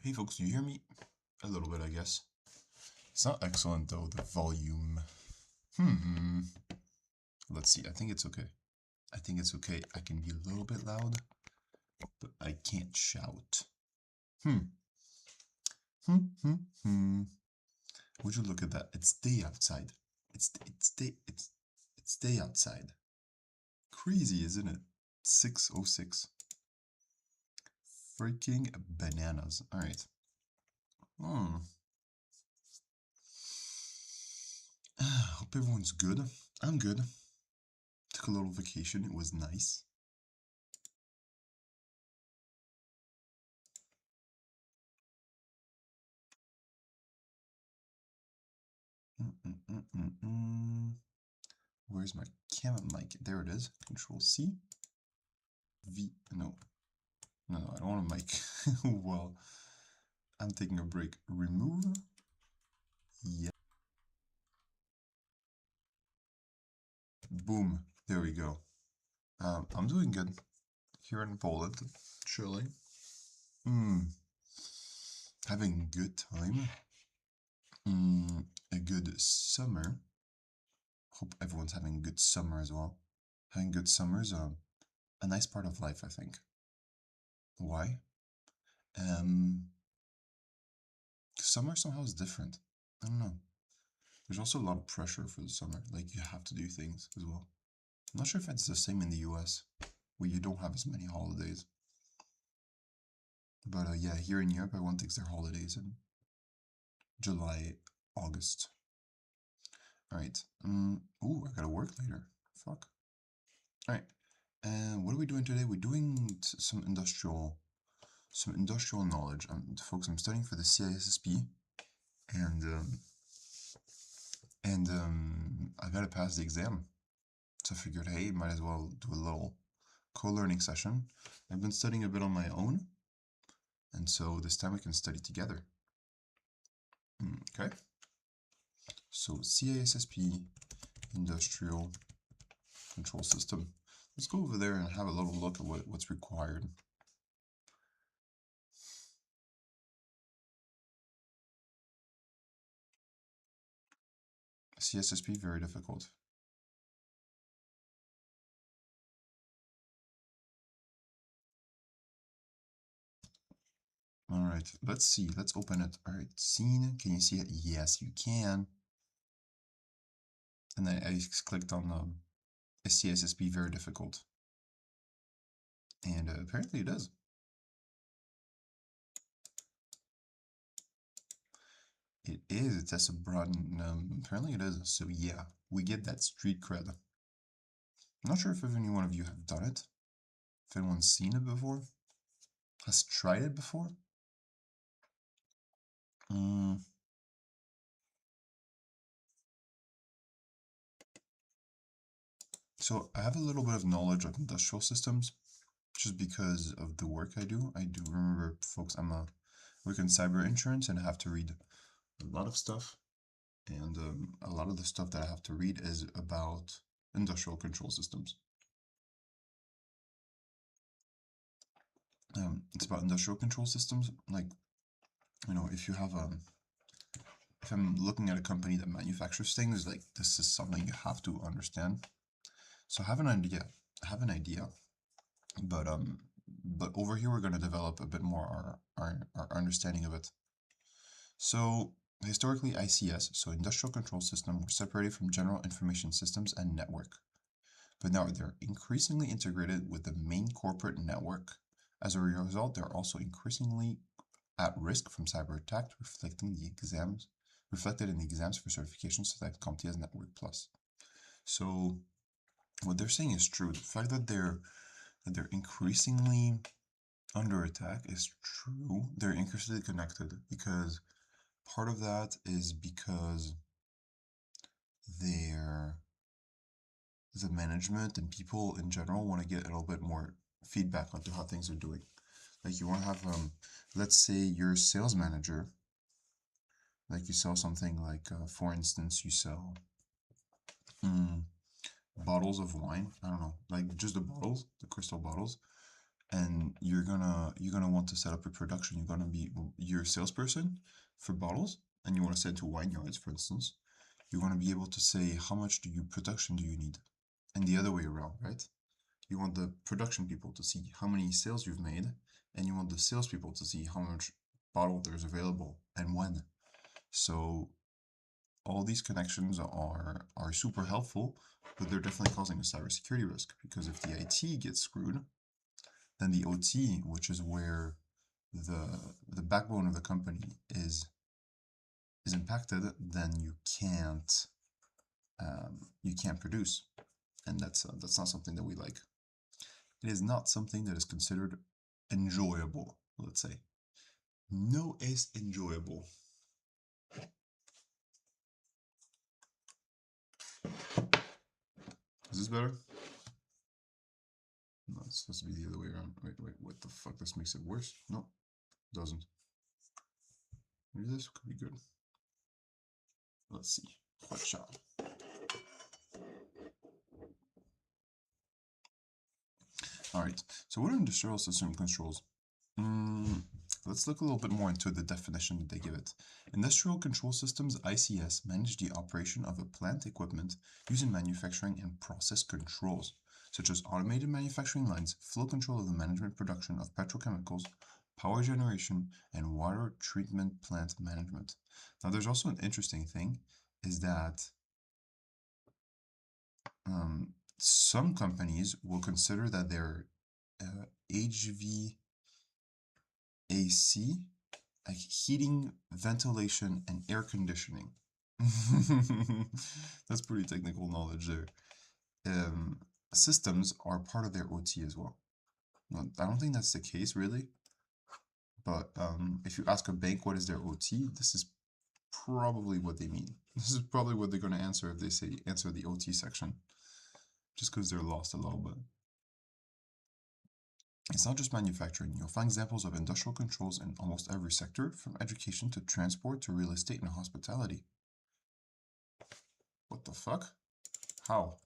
Hey folks, do you hear me? A little bit, I guess. It's not excellent though, the volume. Let's see, I think it's okay. I think it's okay. I can be a little bit loud, but I can't shout. Would you look at that? It's day outside. It's day outside. Crazy, isn't it? 6:06. Freaking bananas. All right. Hope everyone's good. I'm good. Took a little vacation. It was nice. Where's my camera mic? There it is. Control C. V. No, I don't want a mic. Well, I'm taking a break. Remove. Yeah. Boom. There we go. I'm doing good here in Poland. Chilling. Having a good time. A good summer. Hope everyone's having a good summer as well. Having good summers, a nice part of life, I think. Why? Summer somehow is different. I don't know. There's also a lot of pressure for the summer. Like, you have to do things as well. I'm not sure if it's the same in the US, where you don't have as many holidays. But yeah, here in Europe, everyone takes their holidays in July, August. Alright. Ooh, I gotta work later. Fuck. Alright. And what are we doing today? We're doing some industrial knowledge. Folks, I'm studying for the CISSP, and I gotta pass the exam. So I figured, hey, might as well do a little co-learning session. I've been studying a bit on my own, and so this time we can study together. Okay. So CISSP, Industrial Control System. Let's go over there and have a little look at what's required. CISSP, very difficult. Alright, let's see. Let's open it. Alright, scene. Can you see it? Yes, you can. And then I clicked on CISSP, very difficult. And apparently it is. It is. It has a broad. Apparently it is. So yeah, we get that street cred. I'm not sure if any one of you have done it. If anyone's seen it before, has tried it before. So I have a little bit of knowledge of industrial systems, just because of the work I do. I do remember, folks, I work in cyber insurance, and I have to read a lot of stuff. And a lot of the stuff that I have to read is about industrial control systems. It's about industrial control systems. Like, you know, if you have if I'm looking at a company that manufactures things, like, this is something you have to understand. So I have an idea, but over here we're going to develop a bit more our understanding of it. So historically, ICS, so industrial control system, were separated from general information systems and network, but now they're increasingly integrated with the main corporate network. As a result, they're also increasingly at risk from cyber attack, reflected in the exams for certifications such as CompTIA's Network Plus. So what they're saying is true. The fact that they're increasingly under attack is true. They're increasingly connected, because part of that is because the management and people in general want to get a little bit more feedback onto how things are doing. Like, you want to have, let's say you're a sales manager, like you sell something like, for instance, you sell bottles of wine. I don't know, like just the bottles, the crystal bottles. and you're gonna want to set up your production. You're gonna be your salesperson for bottles, and you want to send to wine yards, for instance. You're gonna be able to say how much production do you need, and the other way around, right? You want the production people to see how many sales you've made, and you want the salespeople to see how much bottle there's available and when. So all these connections are super helpful, but they're definitely causing a cybersecurity risk, because if the IT gets screwed, then the OT, which is where the backbone of the company is impacted, then you can't produce, and that's not something that we like. It is not something that is considered enjoyable, let's say. No es enjoyable. Is this better? No, it's supposed to be the other way around. Wait, what the fuck? This makes it worse? No, doesn't. Maybe this could be good. Let's see. Hot shot. Alright, so what are industrial system controls? Let's look a little bit more into the definition that they give it. Industrial control systems, ICS, manage the operation of a plant equipment using manufacturing and process controls, such as automated manufacturing lines, flow control of the management production of petrochemicals, power generation, and water treatment plant management. Now, there's also an interesting thing, is that some companies will consider that their HVAC, like heating, ventilation, and air conditioning. That's pretty technical knowledge there. Systems are part of their OT as well. Now, I don't think that's the case, really. But if you ask a bank what is their OT, this is probably what they mean. This is probably what they're going to answer if they say answer the OT section, just because they're lost a little bit. It's not just manufacturing. You'll find examples of industrial controls in almost every sector, from education to transport to real estate and hospitality. What the fuck? How?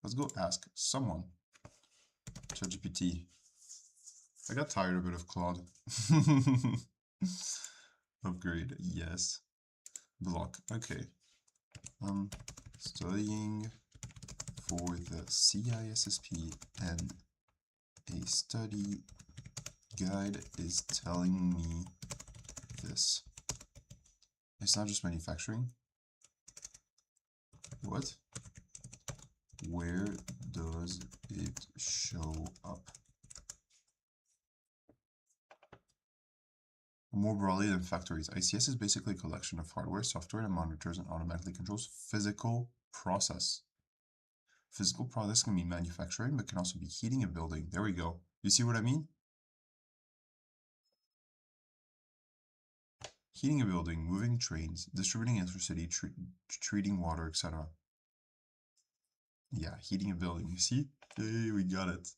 Let's go ask someone. ChatGPT. I got tired a bit of Claude. Upgrade, yes. Block, okay. Studying for the CISSP, and a study guide is telling me this. It's not just manufacturing. What? Where does it show up? More broadly than factories, ICS is basically a collection of hardware, software, and monitors and automatically controls physical process. Physical process can mean manufacturing, but can also be heating a building. There we go. You see what I mean? Heating a building, moving trains, distributing electricity, treating water, etc. Yeah, heating a building. You see? Hey, we got it.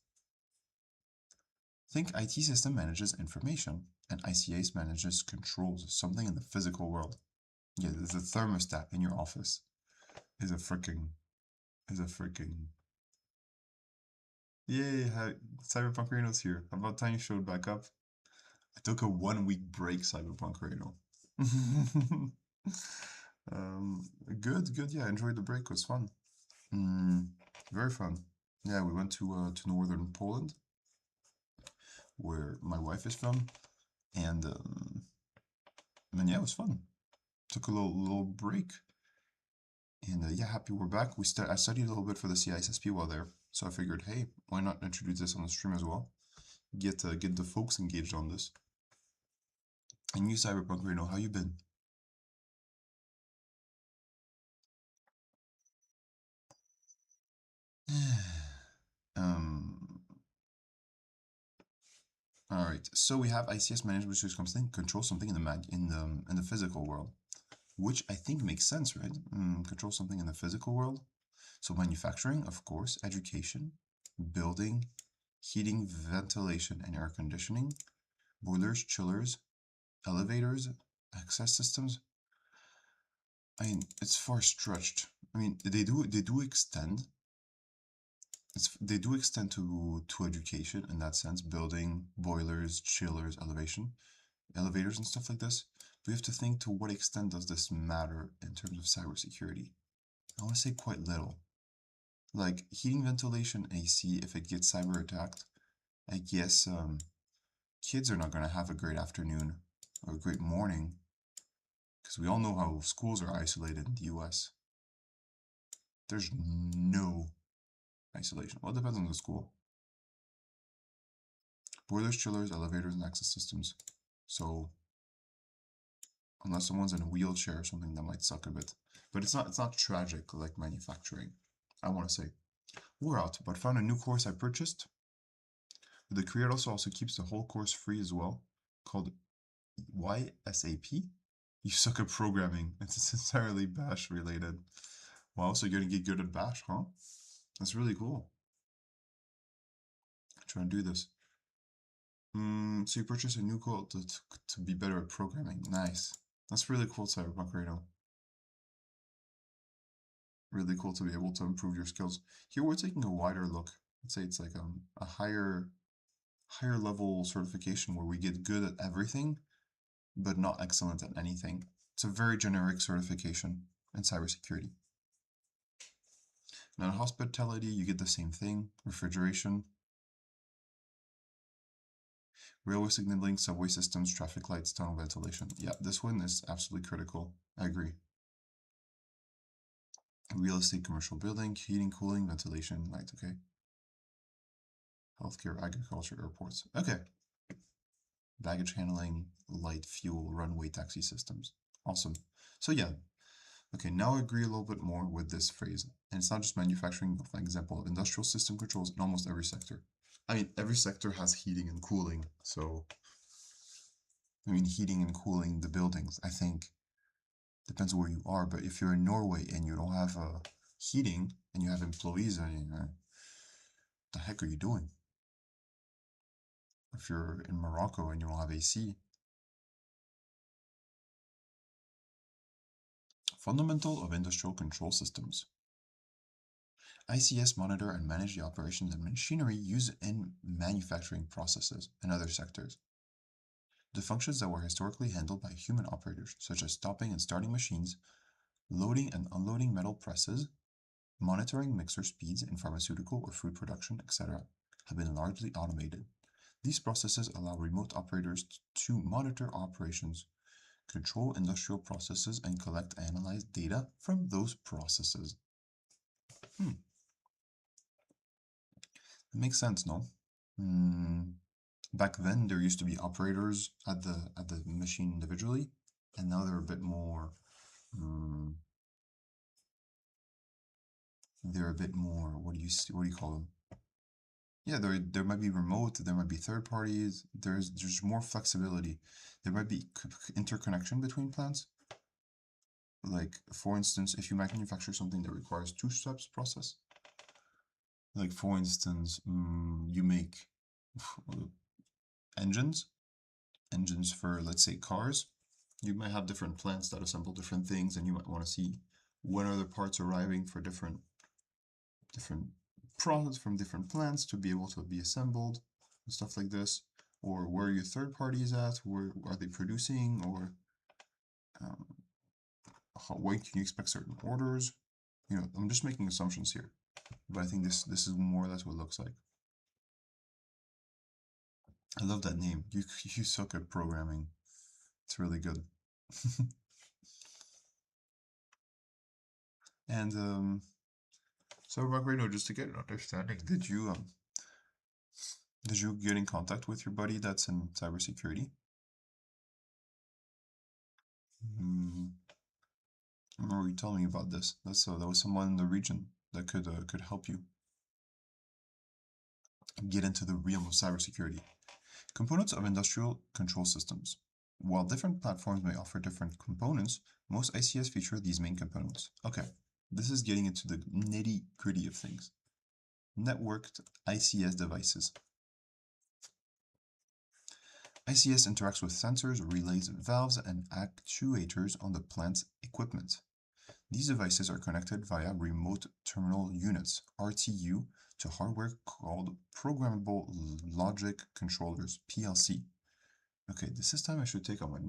Think IT system manages information, and ICS manages controls, something in the physical world. Yeah, there's a thermostat in your office. Is a freaking. Yay! Cyberpunk Reno's here. About time you showed back up. I took a 1-week break, Cyberpunk Reno. Good. Yeah, I enjoyed the break. It was fun. Very fun. Yeah, we went to northern Poland, where my wife is from, and yeah, it was fun. Took a little break, and yeah, happy we're back. I studied a little bit for the CISSP while there, so I figured, hey, why not introduce this on the stream as well? Get the folks engaged on this. And you, Cyberpunk Reno, how you been? All right. So we have ICS management, which is something control something in the physical world, which I think makes sense, right? Control something in the physical world. So manufacturing, of course, education, building, heating, ventilation, and air conditioning, boilers, chillers, elevators, access systems. I mean, it's far stretched. I mean, they do extend, they do extend to education in that sense, building, boilers, chillers, elevators and stuff like this. We have to think, to what extent does this matter in terms of cybersecurity? I want to say quite little. Like heating, ventilation, AC, if it gets cyber attacked, I guess kids are not going to have a great afternoon or a great morning, because we all know how schools are isolated in the US. There's no isolation. Well, it depends on the school. Boilers, chillers, elevators, and access systems. So unless someone's in a wheelchair or something, that might suck a bit. But it's not tragic like manufacturing, I want to say. We're out, but found a new course I purchased. The creator also keeps the whole course free as well, called YSAP. You suck at programming. It's entirely Bash related. Wow, so you're gonna get good at Bash, huh? That's really cool. Try and do this. So you purchase a new code to be better at programming. Nice. That's really cool, Cyberpunk Radio. Really cool to be able to improve your skills. Here we're taking a wider look. Let's say it's like a higher level certification where we get good at everything, but not excellent at anything. It's a very generic certification in cybersecurity. Now in hospitality, you get the same thing. Refrigeration, railway signaling, subway systems, traffic lights, tunnel ventilation. Yeah, this one is absolutely critical. I agree. Real estate, commercial building, heating, cooling, ventilation, light, okay. Healthcare, agriculture, airports. Okay. Baggage handling, light, fuel, runway, taxi systems. Awesome. So yeah. Okay, now I agree a little bit more with this phrase. And it's not just manufacturing, for example, industrial system controls in almost every sector. I mean, every sector has heating and cooling, so I mean, heating and cooling the buildings, I think, depends where you are, but if you're in Norway and you don't have heating and you have employees, I mean, the heck are you doing? If you're in Morocco and you don't have AC. Fundamental of industrial control systems. ICS monitor and manage the operations and machinery used in manufacturing processes and other sectors. The functions that were historically handled by human operators, such as stopping and starting machines, loading and unloading metal presses, monitoring mixer speeds in pharmaceutical or food production, etc., have been largely automated. These processes allow remote operators to monitor operations, control industrial processes, and collect and analyze data from those processes. It makes sense, no? Back then, there used to be operators at the machine individually, and now they're a bit more. They're a bit more. What do you call them? Yeah, there might be remote. There might be third parties. There's more flexibility. There might be interconnection between plants. Like for instance, if you manufacture something that requires two steps process. Like for instance, you make engines for, let's say, cars. You might have different plants that assemble different things, and you might want to see when are the parts arriving for different products from different plants to be able to be assembled and stuff like this, or where your third parties at, where are they producing, or when can you expect certain orders. You know, I'm just making assumptions here, but I think this is more or less what it looks like. I love that name. You suck at programming. It's really good. And so Margarito, just to get an understanding, did you get in contact with your buddy that's in cybersecurity? I remember you telling me about this. That was someone in the region that could help you get into the realm of cybersecurity. Components of industrial control systems. While different platforms may offer different components, most ICS feature these main components. Okay, this is getting into the nitty-gritty of things. Networked ICS devices. ICS interacts with sensors, relays, valves, and actuators on the plant's equipment. These devices are connected via remote terminal units, RTU, to hardware called programmable logic controllers, PLC. Okay, this time I should take out my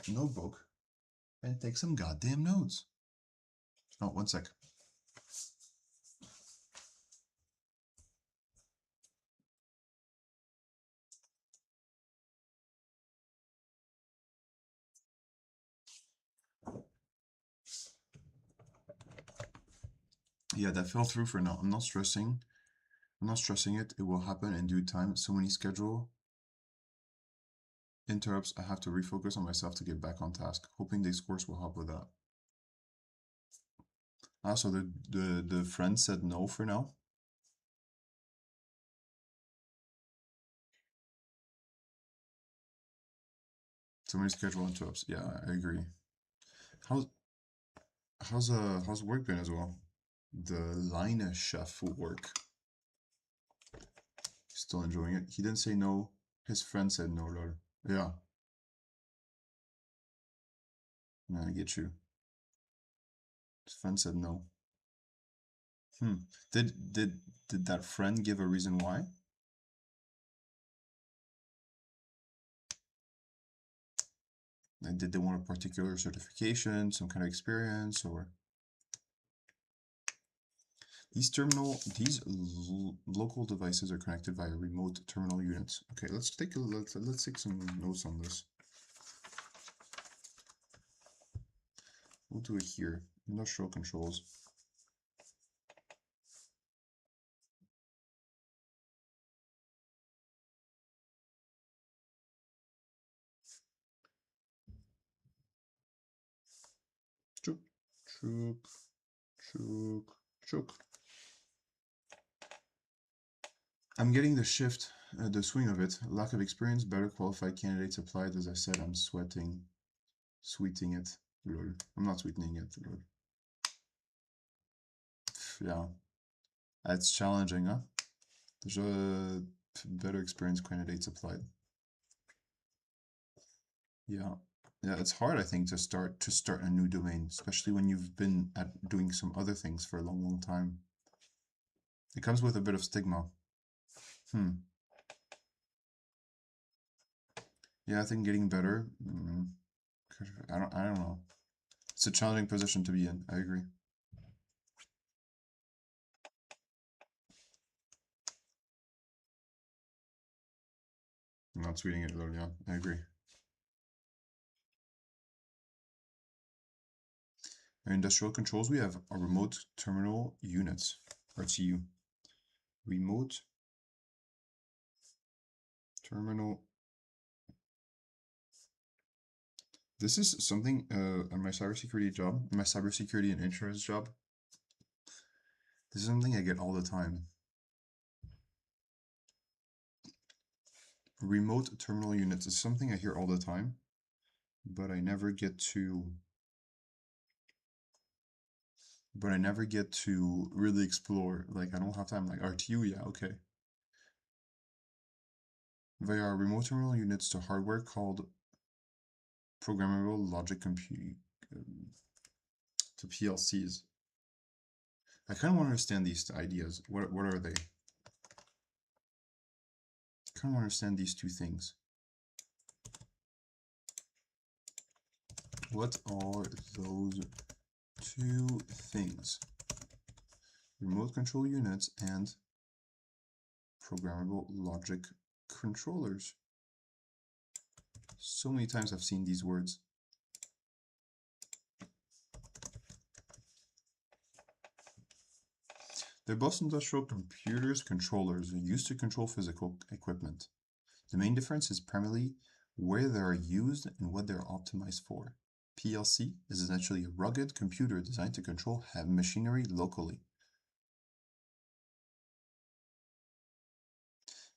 notebook and take some goddamn notes. Oh, one sec. Yeah, that fell through for now. I'm not stressing it. It will happen in due time. So many schedule interrupts. I have to refocus on myself to get back on task. Hoping this course will help with that. Ah, so the friend said no for now. So many schedule interrupts. Yeah, I agree. How's work been as well? The line chef work. Still enjoying it. He didn't say no. His friend said no, lol. Yeah. I get you. His friend said no. Did that friend give a reason why? Like, did they want a particular certification, some kind of experience, or these local devices are connected via remote terminal units. Okay, let's take some notes on this. We'll do it here. Industrial controls. Chook, chook, chook, chook. I'm getting the swing of it. Lack of experience, better qualified candidates applied. As I said, I'm sweating, sweeting it. Lol. I'm not sweetening it. Lol. Yeah, it's challenging, huh? There's a better experienced candidates applied. Yeah, yeah, it's hard, I think, to start a new domain, especially when you've been doing some other things for a long, long time. It comes with a bit of stigma. Yeah, I think getting better. I don't know. It's a challenging position to be in. I agree. I'm not tweeting it though. Yeah, I agree. In industrial controls, we have a remote terminal units, RTU. Remote terminal. This is something on my cybersecurity job, my cybersecurity and insurance job. This is something I get all the time. Remote terminal units is something I hear all the time, but I never get to really explore. Like, I don't have time. Like, RTU, yeah, okay. They are remote terminal units to hardware called programmable logic computing to PLCs. I kind of want to understand these ideas. What are they? I kind of want to understand these two things. What are those two things? Remote control units and programmable logic controllers. So many times I've seen these words. They're both industrial computers controllers used to control physical equipment. The main difference is primarily where they are used and what they're optimized for. PLC is essentially a rugged computer designed to control machinery locally.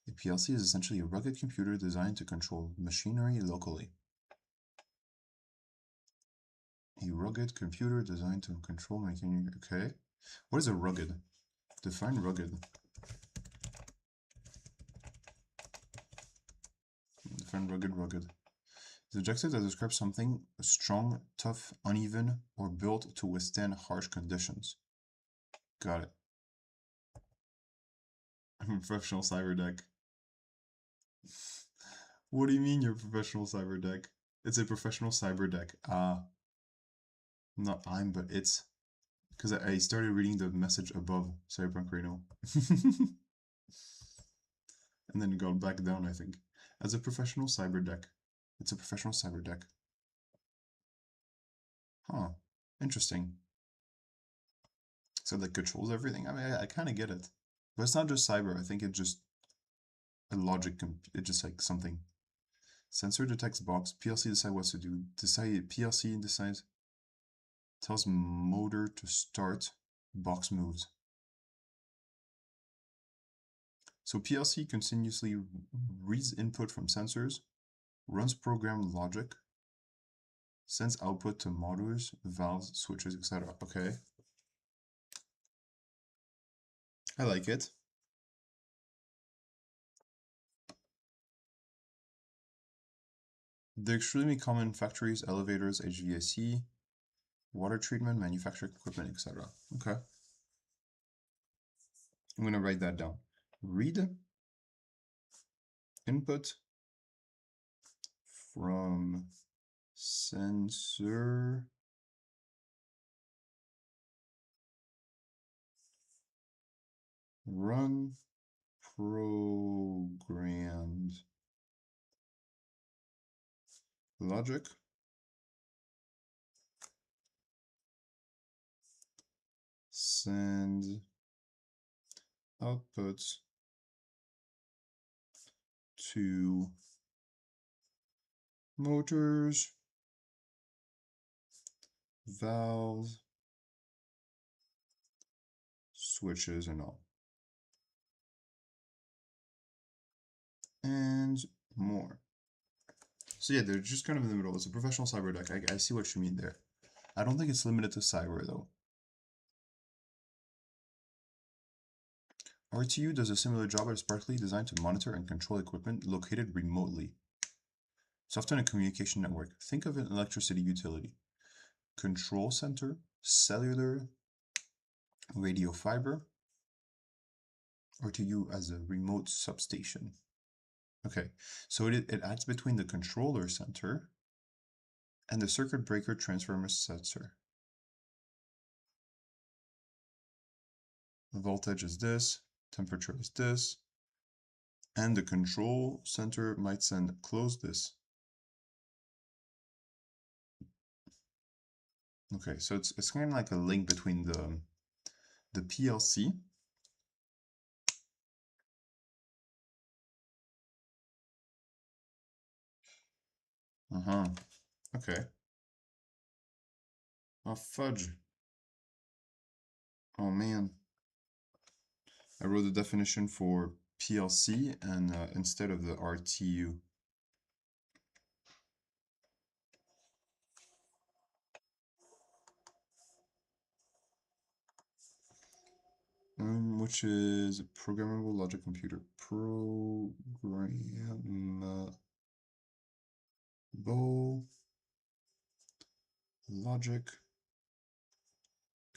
A PLC is essentially a rugged computer designed to control machinery locally. A rugged computer designed to control machinery. Okay. What is a rugged? Define rugged. Define rugged. The adjective that describes something strong, tough, uneven, or built to withstand harsh conditions. Got it. I'm a professional cyber deck. What do you mean you're a professional cyber deck? It's a professional cyber deck. Not I'm, but it's. Because I started reading the message above Cyberpunk Reno. And then it got back down, I think. As a professional cyber deck. It's a professional cyber deck. Huh. Interesting. So that controls everything. I mean, I kind of get it. But it's not just cyber. I think it's just a logic. It's just like something. Sensor detects box. PLC decide what to do. PLC decides. Tells motor to start. Box moves. So PLC continuously reads input from sensors, runs program logic, sends output to motors, valves, switches, etc. Okay. I like it. They're extremely common in factories, elevators, HVAC, water treatment, manufacturing equipment, etc. Okay. I'm going to write that down. Read input from sensor run programmed logic send outputs to motors, valves, switches, and all. And more. So yeah, they're just kind of in the middle. It's a professional cyber deck. I see what you mean there. I don't think it's limited to cyber though. RTU does a similar job, but is partly designed to monitor and control equipment located remotely. It's often a communication network. Think of an electricity utility. Control center, cellular, radio fiber, RTU as a remote substation. Okay, so it acts between the controller center and the circuit breaker transformer sensor. The voltage is this, temperature is this, and the control center might send close this. Okay, so it's kind of like a link between the PLC okay. Oh fudge. Oh man. I wrote the definition for PLC and instead of the RTU. Which is programmable logic computer. Programmable logic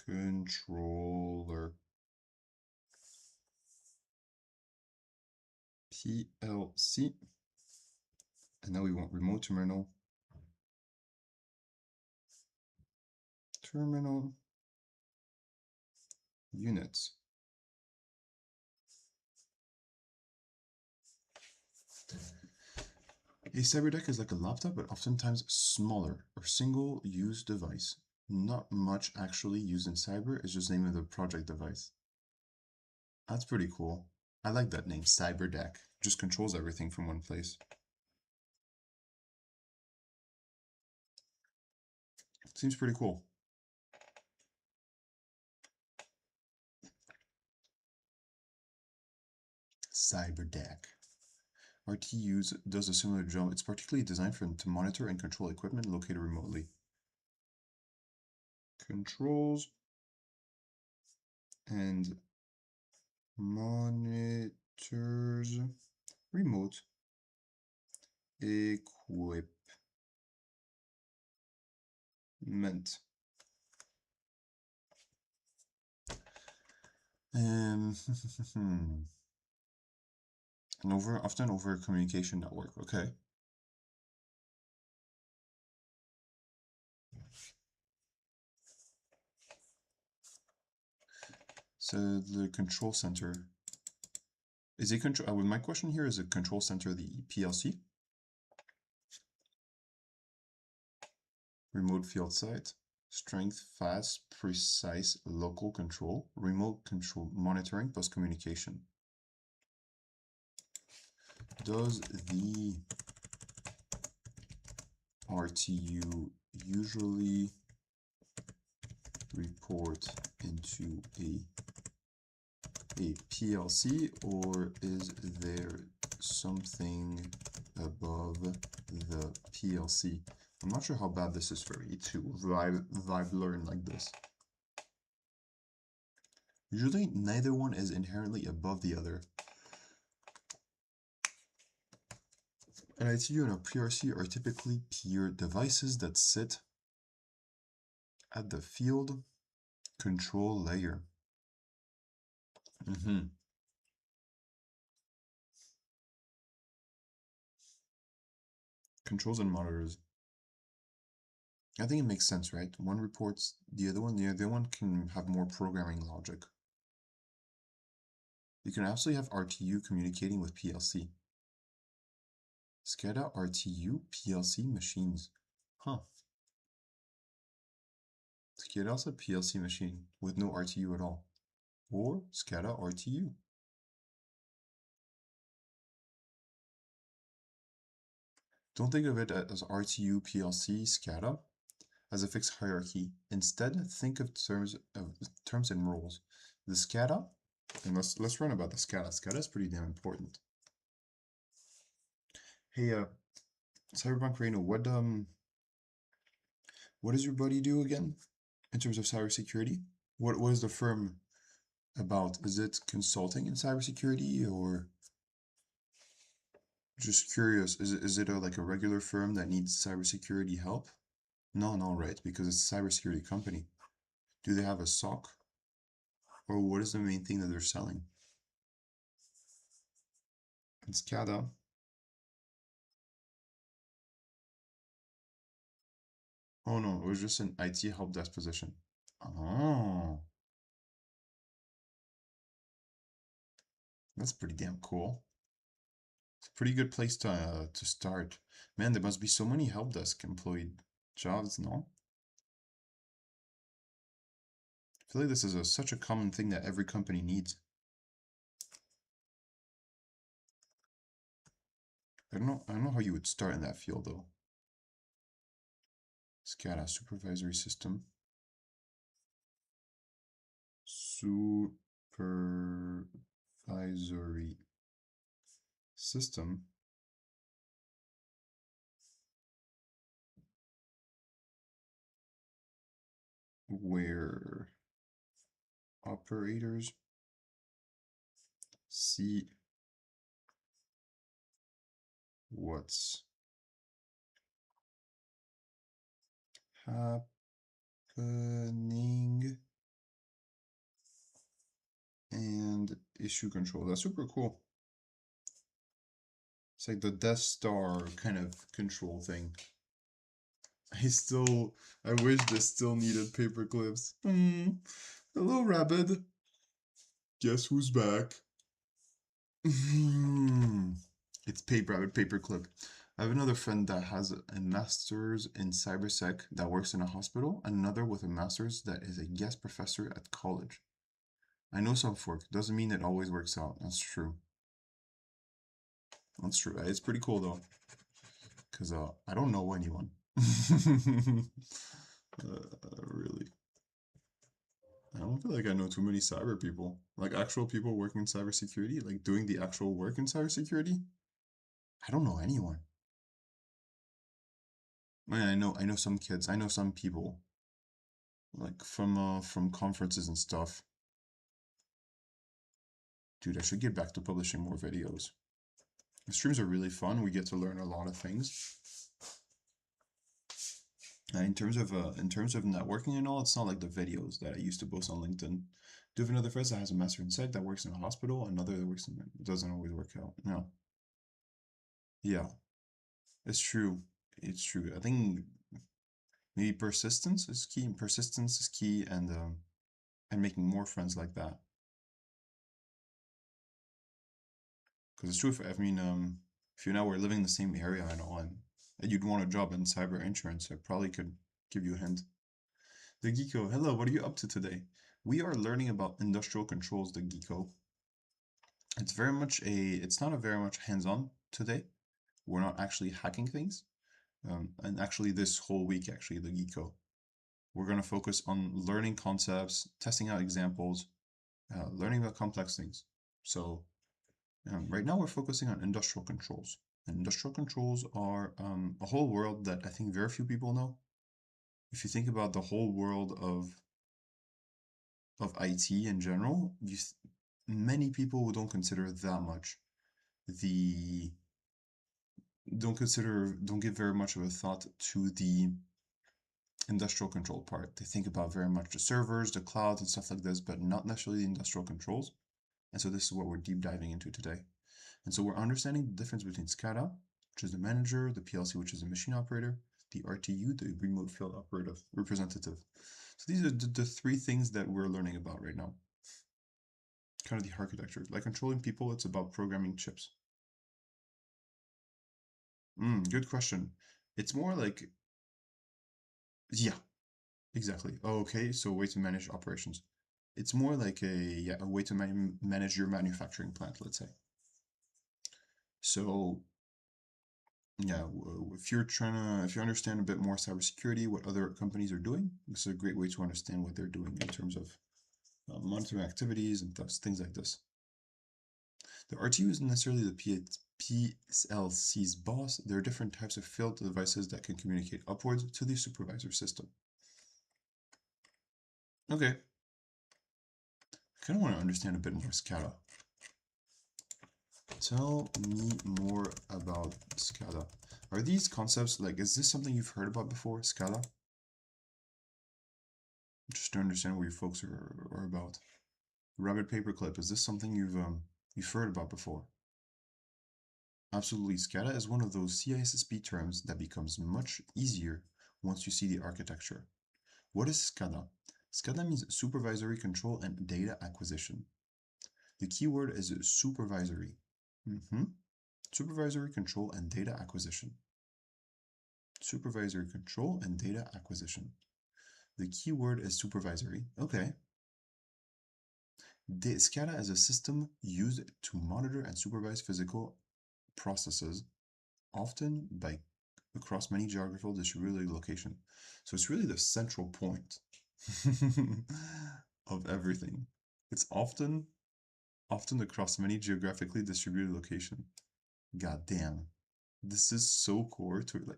controller. PLC. And now we want remote terminal. Terminal units. A cyber deck is like a laptop, but oftentimes smaller or single-use device. Not much actually used in cyber, it's just the name of the project device. That's pretty cool. I like that name, cyber deck. Just controls everything from one place. Seems pretty cool. Cyber deck. RTUs does a similar job. It's particularly designed to monitor and control equipment located remotely. Controls and monitors remote equipment. And often over a communication network, okay. So the control center. Is a control, my question here is a control center the PLC? Remote field site, strength, fast, precise, local control, remote control monitoring plus communication. Does the RTU usually report into a PLC, or is there something above the PLC? I'm not sure how bad this is for me to vibe learn like this. Usually neither one is inherently above the other. An ITU and a PRC are typically peer devices that sit at the field control layer. Controls and monitors. I think it makes sense, right? One reports the other one can have more programming logic. You can actually have RTU communicating with PLC. SCADA RTU PLC machines. Huh. SCADA also PLC machine with no RTU at all. Or SCADA RTU. Don't think of it as RTU PLC SCADA as a fixed hierarchy. Instead, think of terms and roles. The SCADA, and let's run about the SCADA. SCADA is pretty damn important. Hey, Cyberpunk Reno, what does your buddy do again in terms of cybersecurity? What is the firm about? Is it consulting in cybersecurity, or just curious? Is it like a regular firm that needs cybersecurity help? No, right, because it's a cybersecurity company. Do they have a SOC? Or what is the main thing that they're selling? It's SCADA. Oh no, it was just an IT help desk position. Oh, that's pretty damn cool. It's a pretty good place to start. Man, there must be so many help desk employed jobs, no? I feel like this is such a common thing that every company needs. I don't know how you would start in that field though. SCADA supervisory system. Supervisory system. Where operators see what's happening and issue control. That's super cool. It's like the Death Star kind of control thing. I wish this still needed paper clips. Hello, Rabbit. Guess who's back? It's Rabbit Paperclip. I have another friend that has a master's in cybersec that works in a hospital, and another with a master's that is a guest professor at college. I know some folk. Doesn't mean it always works out. That's true. That's true. It's pretty cool though, because I don't know anyone. Really. I don't feel like I know too many cyber people. Like actual people working in cybersecurity, like doing the actual work in cybersecurity. I don't know anyone. I know some kids. I know some people. Like from conferences and stuff. Dude, I should get back to publishing more videos. The streams are really fun. We get to learn a lot of things. In terms of networking and all, it's not like the videos that I used to post on LinkedIn. Do you have another friend that has a master in psych that works in a hospital, another that works in it doesn't always work out. No. Yeah, it's true. It's true. I think maybe persistence is key. Persistence is key, and making more friends like that. Because it's true. If you now were living in the same area and all, and you'd want a job in cyber insurance, I probably could give you a hint. The Geeko, hello, what are you up to today? We are learning about industrial controls, the Geeko. It's not a very much hands-on today. We're not actually hacking things. And actually this whole week, actually, the Geeko, we're going to focus on learning concepts, testing out examples, learning about complex things. So right now we're focusing on industrial controls. And industrial controls are a whole world that I think very few people know. If you think about the whole world of IT in general, many people don't consider that much the don't give very much of a thought to the industrial control part. They think about very much the servers, the clouds, and stuff like this, but not necessarily the industrial controls. And so this is what we're deep diving into today. And so we're understanding the difference between SCADA, which is the manager, the PLC, which is the machine operator, the RTU, the remote field operative representative. So these are the three things that we're learning about right now. Kind of the architecture. Like controlling people, it's about programming chips. Good question. It's more like, yeah, exactly. Oh, okay, so a way to manage operations. It's more like a way to manage your manufacturing plant, let's say. So yeah, if you understand a bit more cybersecurity, what other companies are doing, this is a great way to understand what they're doing in terms of monitoring activities and things like this. The RTU isn't necessarily the PLC's boss. There are different types of field devices that can communicate upwards to the supervisor system. Okay. I kind of want to understand a bit more SCADA. Tell me more about SCADA. Are these concepts, like, is this something you've heard about before, SCADA? Just to understand what you folks are about. Rabbit paperclip, is this something you've heard about before? Absolutely, SCADA is one of those CISSP terms that becomes much easier once you see the architecture. What is SCADA? SCADA means supervisory control and data acquisition. The keyword is supervisory. Supervisory control and data acquisition. Supervisory control and data acquisition. The keyword is supervisory. Okay. SCADA is a system used to monitor and supervise physical processes, often across many geographical distributed locations. So it's really the central point of everything. It's often across many geographically distributed locations. God damn. This is so core to, like,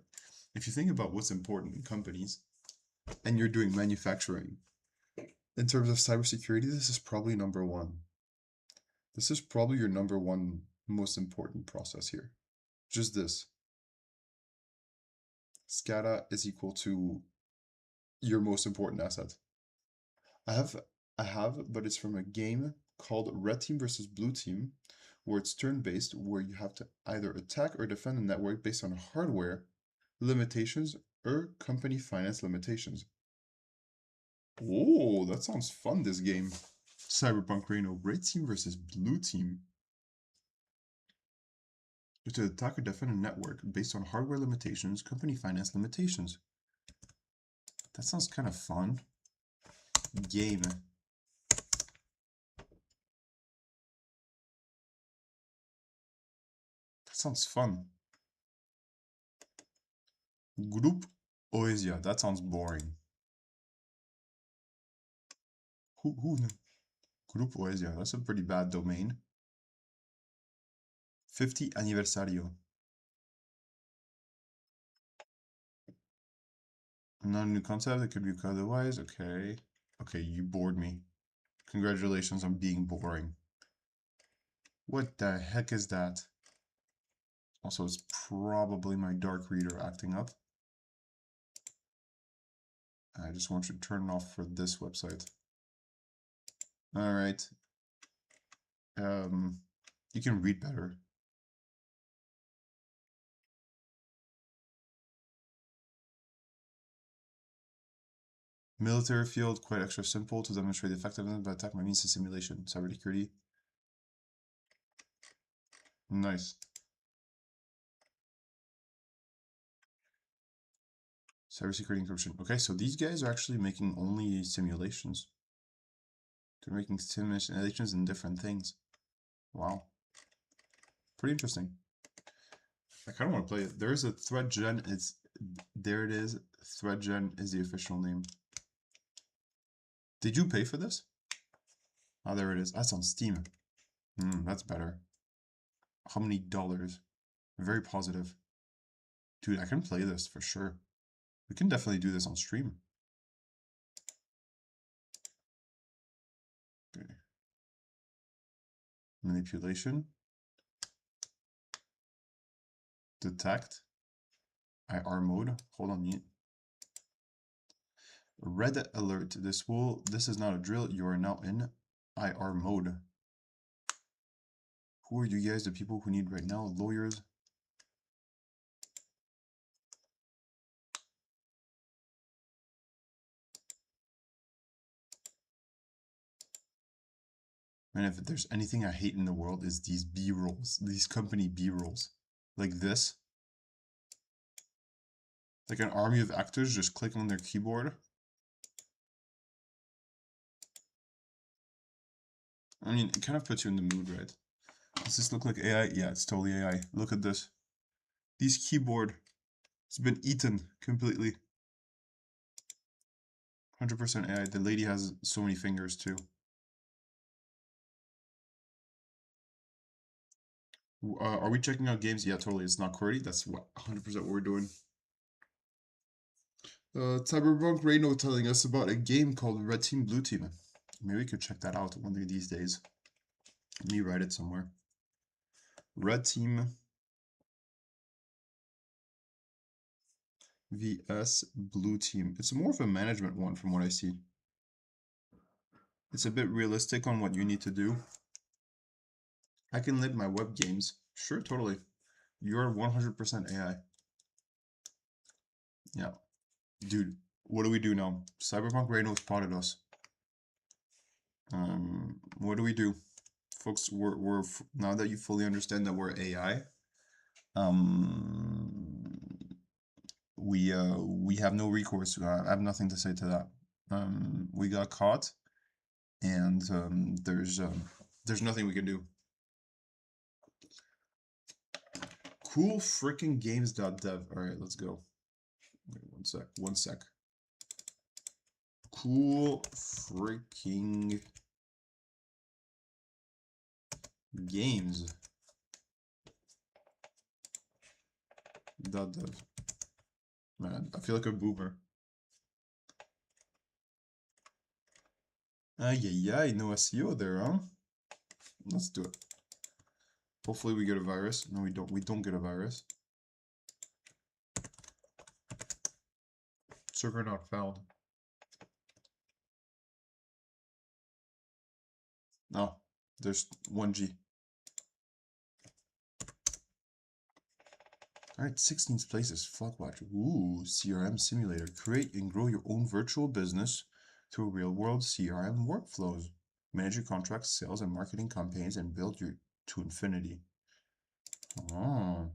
if you think about what's important in companies and you're doing manufacturing, in terms of cybersecurity, this is probably number one. This is probably your number one most important process here. Just this. SCADA is equal to your most important asset. I have, but it's from a game called Red Team versus Blue Team, where it's turn-based, where you have to either attack or defend a network based on hardware limitations or company finance limitations. Oh, that sounds fun, this game. Cyberpunk Reno, Red Team versus Blue Team. To attack or defend a network based on hardware limitations, company finance limitations. That sounds kind of fun. Game. That sounds fun. Group Oasia. That sounds boring. Who Group Oasia. That's a pretty bad domain. 50 Aniversario. Not a new concept. It could be otherwise. Okay. Okay, you bored me. Congratulations on being boring. What the heck is that? Also, it's probably my dark reader acting up. I just want you to turn it off for this website. All right. You can read better. Military field, quite extra simple to demonstrate the effectiveness by attack by means of simulation. Cybersecurity. Nice. Cybersecurity encryption. Okay, so these guys are actually making only simulations. They're making simulations in different things. Wow. Pretty interesting. I kind of want to play it. There's a thread gen. There it is. Thread gen is the official name. Did you pay for this? Oh, there it is. That's on Steam. That's better. How many dollars? Very positive. Dude, I can play this for sure. We can definitely do this on stream. Okay. Manipulation. Detect. IR mode. Hold on. Red alert. This is not a drill. You are now in IR mode. Who are you guys? The people who need right now? Lawyers. Man, if there's anything I hate in the world is these B-rolls, these company B-rolls. Like this. Like an army of actors just click on their keyboard. I mean, it kind of puts you in the mood, right? Does this look like AI? Yeah, it's totally AI. Look at this. These keyboard, it's been eaten completely. 100% AI. The lady has so many fingers too. Are we checking out games? Yeah, totally. It's not QWERTY. That's what 100% what we're doing. Cyberpunk Reno telling us about a game called Red Team Blue Team. Maybe we could check that out one of these days. Let me write it somewhere. Red Team vs Blue Team. It's more of a management one from what I see. It's a bit realistic on what you need to do. I can live my web games. Sure, totally. You're 100% AI. Yeah. Dude, what do we do now? Cyberpunk Reno spotted us. What do we do? Folks, we're now that you fully understand that we're AI, we have no recourse. I have nothing to say to that. We got caught, and there's nothing we can do. Cool freaking games.dev. All right, let's go. Wait, one sec. Cool freaking games. .dev. Man, I feel like a boomer. Yeah, no SEO there, huh? Let's do it. Hopefully we get a virus. No, we don't. We don't get a virus. Server not found. No, there's 1G. Alright, 16th place is Flockwatch. Ooh, CRM simulator. Create and grow your own virtual business through real-world CRM workflows. Manage your contracts, sales, and marketing campaigns, and build your to infinity. Oh.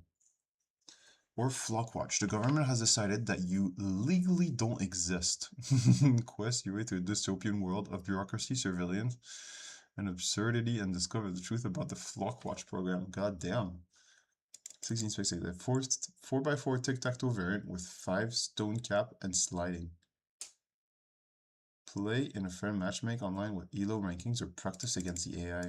Or Flockwatch. The government has decided that you legally don't exist. Quest your way through a dystopian world of bureaucracy, surveillance, and absurdity, and discover the truth about the Flockwatch program. God damn. 16 space 8. 4x4 tic-tac-toe variant with 5 stone cap and sliding. Play in a friend matchmake online with ELO rankings or practice against the AI.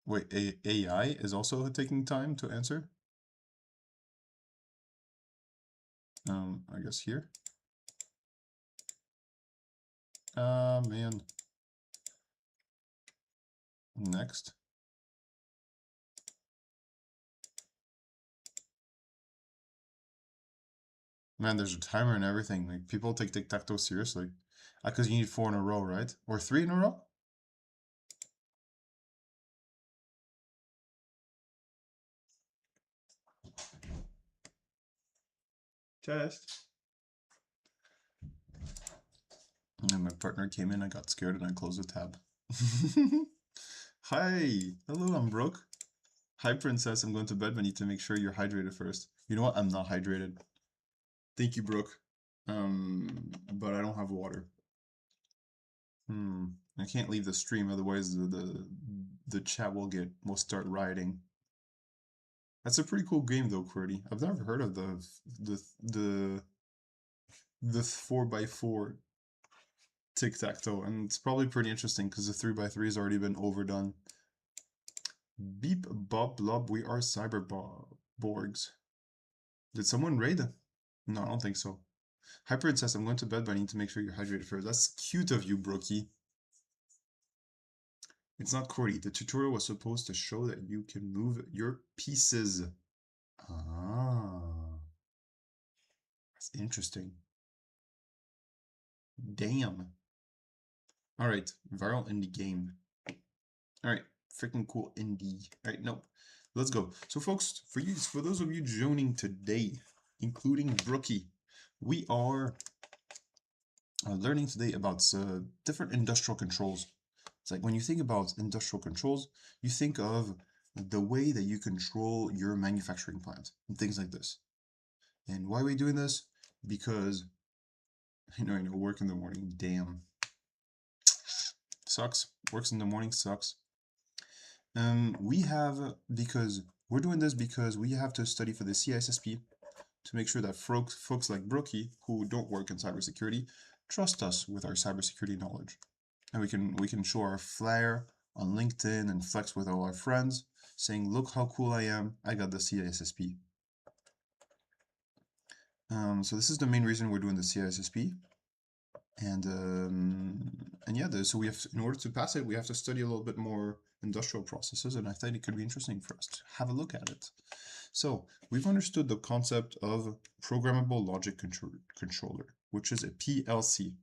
Wait, AI is also taking time to answer? I guess here. Man. Next. Man, there's a timer and everything. Like, people take tic-tac-toe seriously. Because you need 4 in a row, right? Or 3 in a row? Test. And my partner came in, I got scared, and I closed the tab. Hi! Hello, I'm Brooke. Hi, Princess. I'm going to bed, but I need to make sure you're hydrated first. You know what? I'm not hydrated. Thank you, Brooke. But I don't have water. I can't leave the stream, otherwise the chat will start rioting. That's a pretty cool game though, QWERTY. I've never heard of the 4x4 tic-tac-toe, and it's probably pretty interesting because the 3x3 has already been overdone. Beep bob blob, we are cyberborgs. Did someone raid? No, I don't think so. Hi Princess, I'm going to bed, but I need to make sure you're hydrated first. That's cute of you, Brookie. It's not QWERTY. The tutorial was supposed to show that you can move your pieces. Ah, that's interesting. Damn. Alright, viral indie game. Alright, freaking cool indie. Alright, no. Let's go. So folks, for those of you joining today, including Brookie, we are learning today about different industrial controls. It's like when you think about industrial controls, you think of the way that you control your manufacturing plant and things like this. And why are we doing this? Because work in the morning, damn. Sucks. Works in the morning sucks. Because we're doing this because we have to study for the CISSP to make sure that folks like Brookie, who don't work in cybersecurity, trust us with our cybersecurity knowledge. And we can show our flyer on LinkedIn and flex with all our friends, saying, look how cool I am, I got the CISSP. So this is the main reason we're doing the CISSP. And yeah, so we have, in order to pass it, we have to study a little bit more industrial processes, and I thought it could be interesting for us to have a look at it. So we've understood the concept of programmable logic controller, which is a PLC.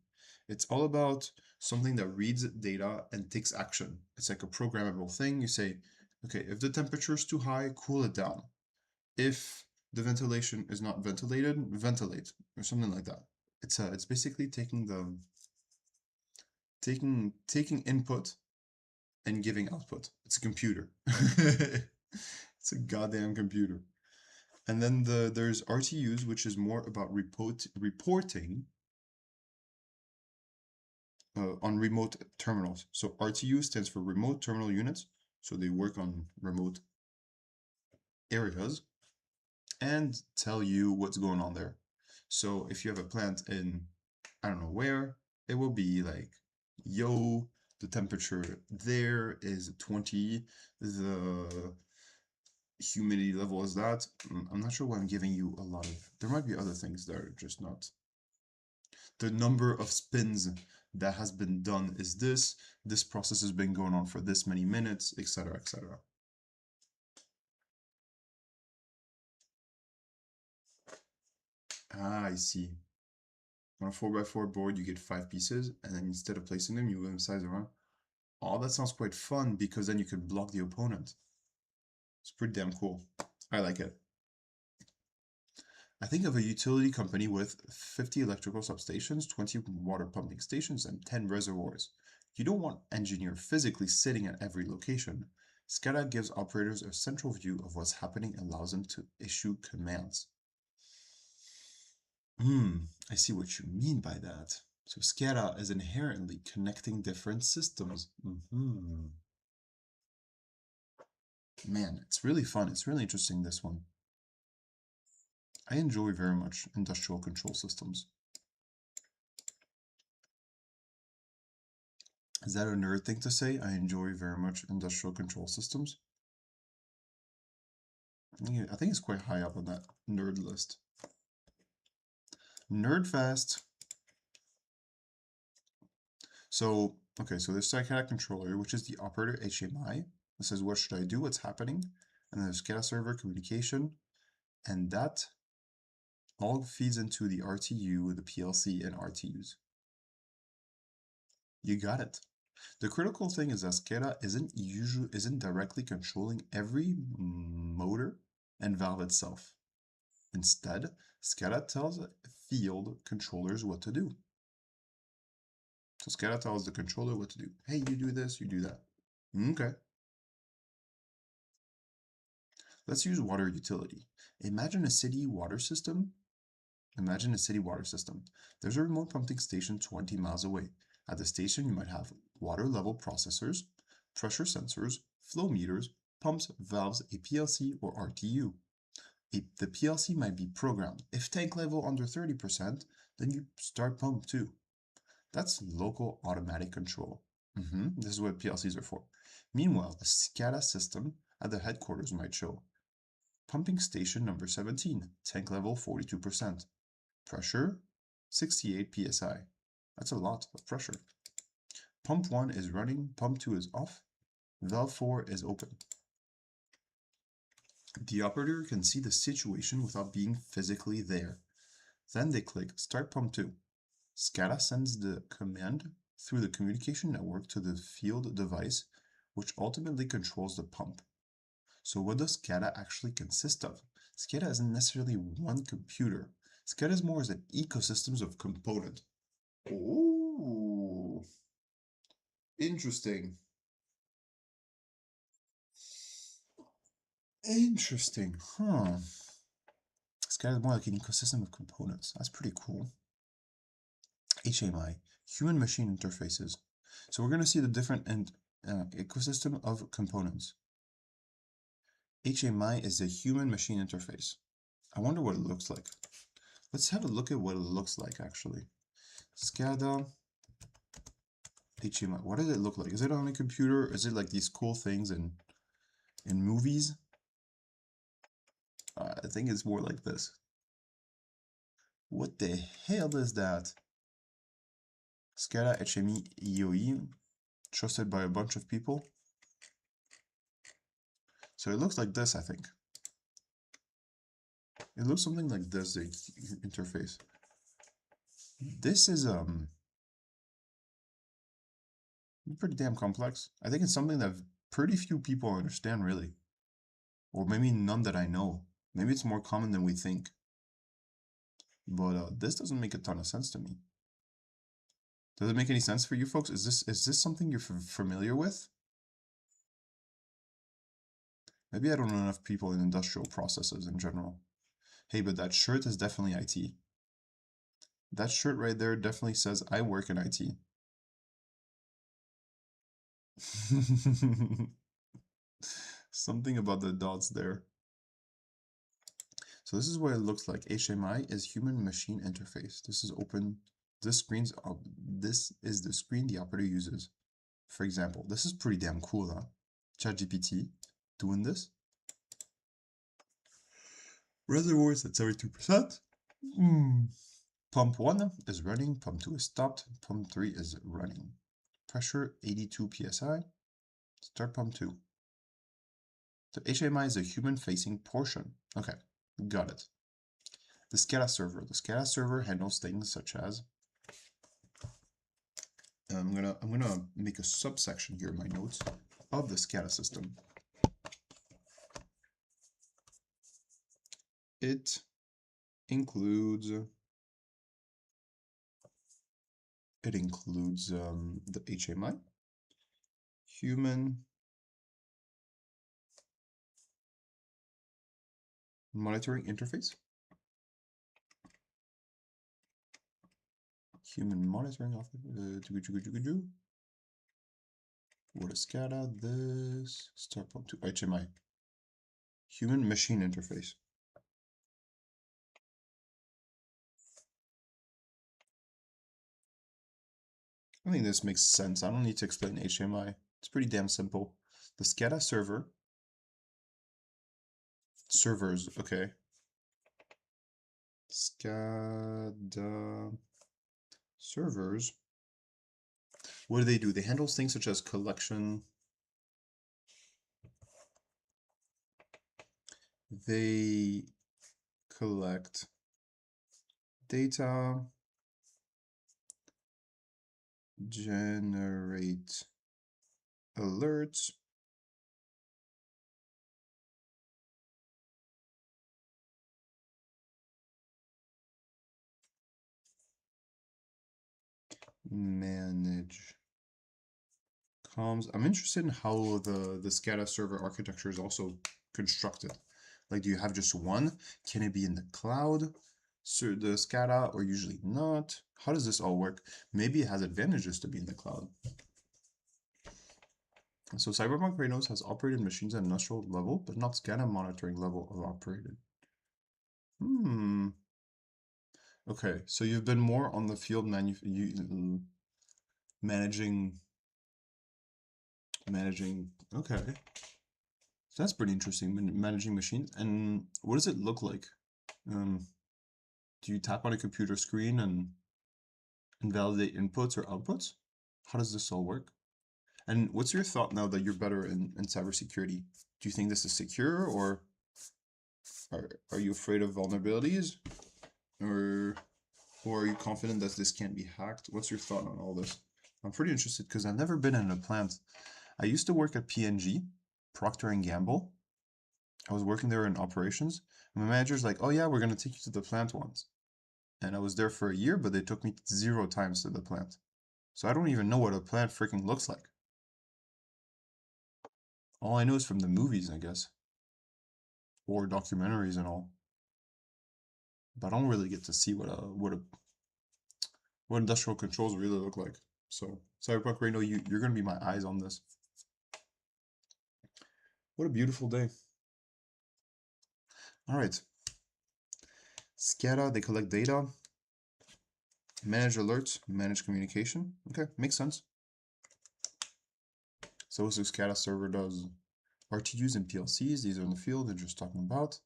It's all about something that reads data and takes action. It's like a programmable thing. You say, okay, if the temperature is too high, cool it down. If the ventilation is not ventilated, ventilate, or something like that. It's basically taking input and giving output. It's a computer. It's a goddamn computer. And then there's RTUs, which is more about reporting on remote terminals. So RTU stands for remote terminal units. So they work on remote areas and tell you what's going on there. So if you have a plant in, I don't know where, it will be like, yo, the temperature there is 20, the humidity level is that. I'm not sure why I'm giving you a lot of, there might be other things that are just not. The number of spins that has been done is this process has been going on for this many minutes, etc., etc. Ah, I see. On a 4x4 board, you get 5 pieces, and then instead of placing them, you move them size around. Oh, that sounds quite fun, because then you can block the opponent. It's pretty damn cool. I like it. I think of a utility company with 50 electrical substations, 20 water pumping stations, and 10 reservoirs. You don't want an engineer physically sitting at every location. SCADA gives operators a central view of what's happening and allows them to issue commands. I see what you mean by that. So SCADA is inherently connecting different systems. Man, it's really fun. It's really interesting, this one. I enjoy very much industrial control systems. Is that a nerd thing to say? I enjoy very much industrial control systems. I think it's quite high up on that nerd list. Nerdfest. So Okay, so there's SCADA controller, which is the operator HMI. This says, what should I do? What's happening? And then there's SCADA server communication, and that all feeds into the RTU, the PLC, and RTUs. You got it. The critical thing is that SCADA isn't directly controlling every motor and valve itself. Instead, SCADA tells field controllers what to do. So SCADA tells the controller what to do. Hey, you do this, you do that. Okay. Let's use water utility. Imagine a city water system. There's a remote pumping station 20 miles away. At the station, you might have water level processors, pressure sensors, flow meters, pumps, valves, a PLC or RTU. The PLC might be programmed. If tank level under 30%, then you start pump 2. That's local automatic control. This is what PLCs are for. Meanwhile, the SCADA system at the headquarters might show pumping station number 17, tank level 42%, pressure 68 psi. That's a lot of pressure. Pump 1 is running, pump 2 is off, valve 4 is open. The operator can see the situation without being physically there. Then they click Start Pump 2. SCADA sends the command through the communication network to the field device, which ultimately controls the pump. So what does SCADA actually consist of? SCADA isn't necessarily one computer. SCADA is more as an ecosystem of components. Ooh, interesting. Interesting, huh? SCADA is more like an ecosystem of components. That's pretty cool. HMI, human-machine interfaces. So we're going to see the different ecosystem of components. HMI is the human-machine interface. I wonder what it looks like. Let's have a look at what it looks like, actually. SCADA, HMI. What does it look like? Is it on a computer? Is it like these cool things in movies? I think it's more like this. What the hell is that? SCADA HMI EOE, trusted by a bunch of people. So it looks like this, I think. It looks something like this, the interface. This is pretty damn complex. I think it's something that pretty few people understand, really. Or maybe none that I know. Maybe it's more common than we think. But this doesn't make a ton of sense to me. Does it make any sense for you folks? Is this something you're familiar with? Maybe I don't know enough people in industrial processes in general. Hey, but that shirt is definitely IT. That shirt right there definitely says I work in IT. Something about the dots there. So this is what it looks like. HMI is human-machine interface. This is open. This is the screen the operator uses. For example, this is pretty damn cool, huh? ChatGPT doing this. Reservoirs at 72%. Pump 1 is running, pump 2 is stopped, pump 3 is running. Pressure 82 psi. Start pump 2. So HMI is a human-facing portion. Okay, got it. The SCADA server. The SCADA server handles things such as I'm gonna make a subsection here in my notes of the SCADA system. It includes the HMI, human monitoring interface, human monitoring what is SCADA? This start pump 2 HMI, human machine interface. I think this makes sense. I don't need to explain HMI. It's pretty damn simple. The SCADA servers, okay. SCADA servers What do? They handle things such as collection. They collect data, generate alerts, manage comms. I'm interested in how the SCADA server architecture is also constructed. Like, do you have just one? Can it be in the cloud? So the SCADA, or usually not? How does this all work? Maybe it has advantages to be in the cloud. So Cyberpunk Raynos has operated machines at industrial level, but not SCADA monitoring level of operated. Okay, so you've been more on the field managing. Okay, so that's pretty interesting. Managing machines, and what does it look like? Do you tap on a computer screen and validate inputs or outputs? How does this all work? And what's your thought now that you're better in cybersecurity? Do you think this is secure, or are you afraid of vulnerabilities, or are you confident that this can't be hacked? What's your thought on all this? I'm pretty interested because I've never been in a plant. I used to work at P&G, Procter & Gamble. I was working there in operations. And my manager's like, oh yeah, we're going to take you to the plant once. And I was there for a year, but they took me 0 times to the plant. So I don't even know what a plant freaking looks like. All I know is from the movies, I guess. Or documentaries and all. But I don't really get to see what industrial controls really look like. So, Cyberpunk Reno, you're gonna be my eyes on this. What a beautiful day. Alright. SCADA, they collect data, manage alerts, manage communication. Okay, makes sense. So what SCADA server does? RTUs and PLCs, these are in the field they're just talking about.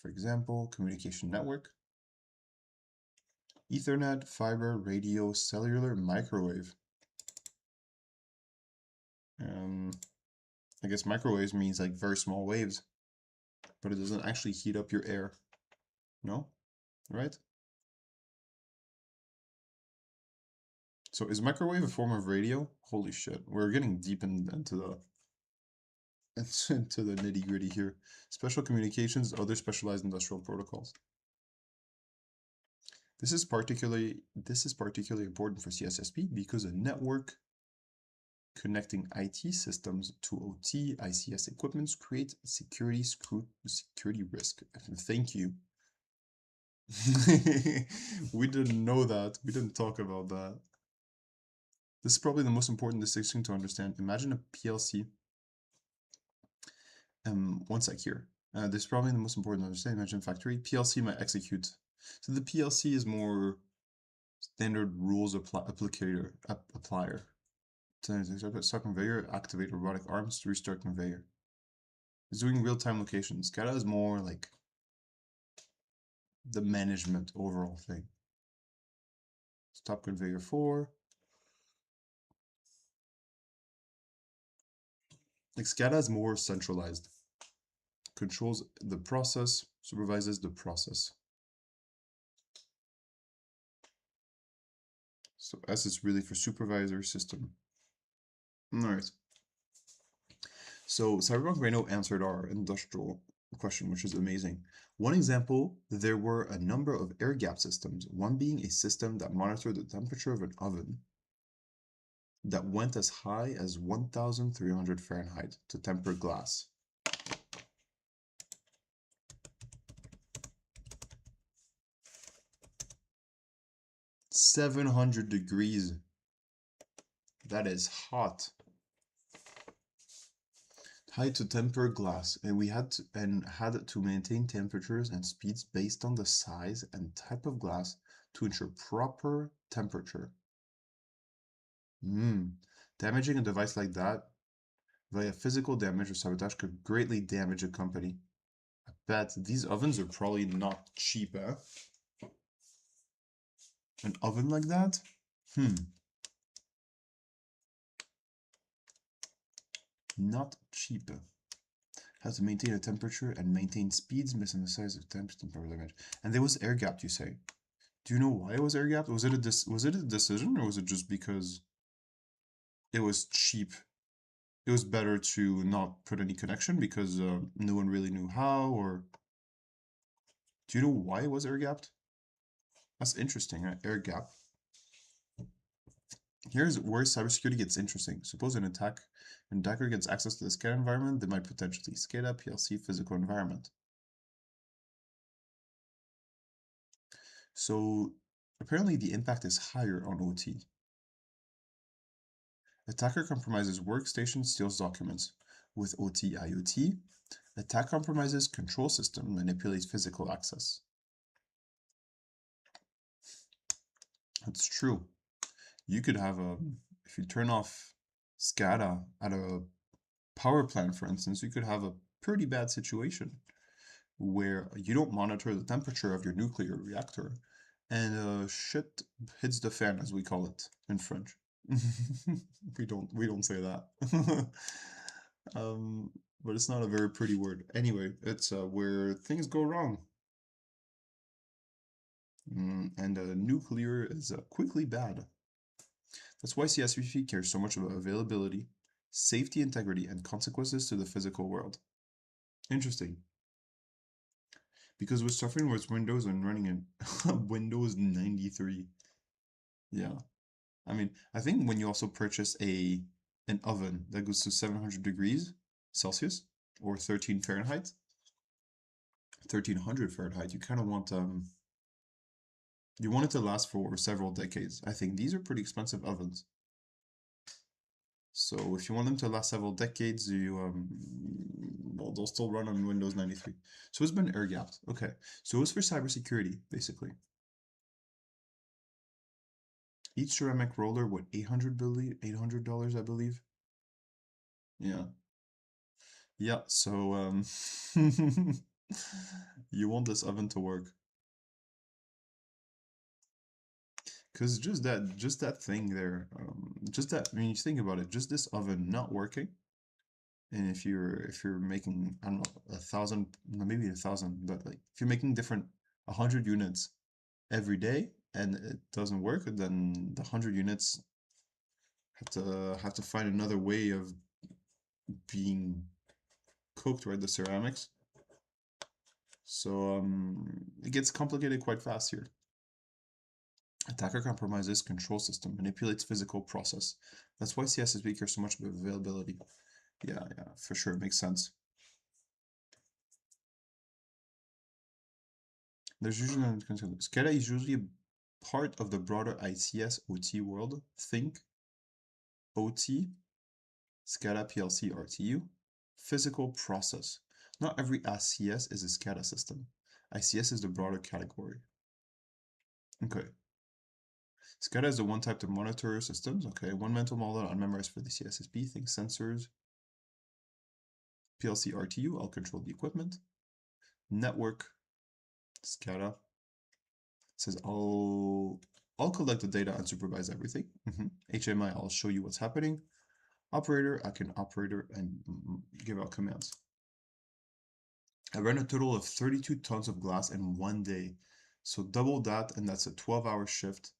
For example, communication network, Ethernet, fiber, radio, cellular, microwave. I guess microwaves means like very small waves, but it doesn't actually heat up your air. No? Right? So is microwave a form of radio? Holy shit, we're getting deep into the into the nitty-gritty here. Special communications, other specialized industrial protocols. This is particularly important for CISSP because a network connecting IT systems to OT, ICS equipments creates security risk. Thank you. We didn't know that. We didn't talk about that. This is probably the most important distinction to understand. Imagine a PLC. One sec here. This is probably the most important to understand. Imagine factory. PLC might execute. So the PLC is more standard rules applier. Start conveyor, activate robotic arms to restart conveyor. It's doing real-time locations. SCADA is more like the management overall thing. Stop conveyor 4. Like SCADA is more centralized. Controls the process, supervises the process. So S is really for supervisor system. Alright. So Cyberpunk Reno answered our industrial question, which is amazing. One example, there were a number of air gap systems, one being a system that monitored the temperature of an oven that went as high as 1,300 Fahrenheit to temper glass. "700 degrees. That is hot. High to temper glass, and we had to maintain temperatures and speeds based on the size and type of glass to ensure proper temperature. Damaging a device like that via physical damage or sabotage could greatly damage a company. I bet these ovens are probably not cheap, eh? An oven like that? not cheap. How to maintain a temperature and maintain speeds based on the size of temperature and power damage. And there was air gapped, you say. Do you know why it was air gapped? Was it a decision, or was it just because it was cheap? It was better to not put any connection because no one really knew how, or do you know why it was air gapped? That's interesting, right? Air gap. Here's where cybersecurity gets interesting. Suppose an attacker gets access to the SCADA environment, they might potentially SCADA, PLC, physical environment. So apparently the impact is higher on OT. Attacker compromises workstation, steals documents. With OT IoT, attack compromises control system, manipulates physical access. That's true. You could have if you turn off SCADA at a power plant, for instance, you could have a pretty bad situation where you don't monitor the temperature of your nuclear reactor and shit hits the fan, as we call it in French. we don't say that. But it's not a very pretty word. Anyway, it's where things go wrong. And nuclear is quickly bad. That's why CISSP cares so much about availability, safety, integrity, and consequences to the physical world. Interesting. Because we're suffering with Windows and running in Windows 93. Yeah. I mean, I think when you also purchase an oven that goes to 700 degrees Celsius or 13 Fahrenheit, 1300 Fahrenheit, you kind of want you want it to last for several decades. I think these are pretty expensive ovens. So if you want them to last several decades, well, they'll still run on Windows 93. So it's been air gapped. Okay, so it's for cybersecurity, basically. Each ceramic roller, what, $800, I believe? Yeah. Yeah, so you want this oven to work. Because just that thing there, I mean, you think about it, just this oven not working, and if you're making, I don't know, 1,000, maybe 1,000, but like if you're making 100 units every day and it doesn't work, then the 100 units have to find another way of being cooked, right? The ceramics. So it gets complicated quite fast here. Attacker compromises control system, manipulates physical process. That's why CISSP cares so much about availability. Yeah, for sure, makes sense. There's usually SCADA is usually a part of the broader ICS OT world. Think OT, SCADA PLC RTU, physical process. Not every ICS is a SCADA system. ICS is the broader category. Okay. SCADA is the one type to monitor systems. Okay, one mental model unmemorized for the CISSP. Think sensors. PLC RTU, I'll control the equipment. Network, SCADA. Says I'll collect the data and supervise everything. HMI, I'll show you what's happening. Operator, I can operator and give out commands. I ran a total of 32 tons of glass in one day. So double that, and that's a 12-hour shift.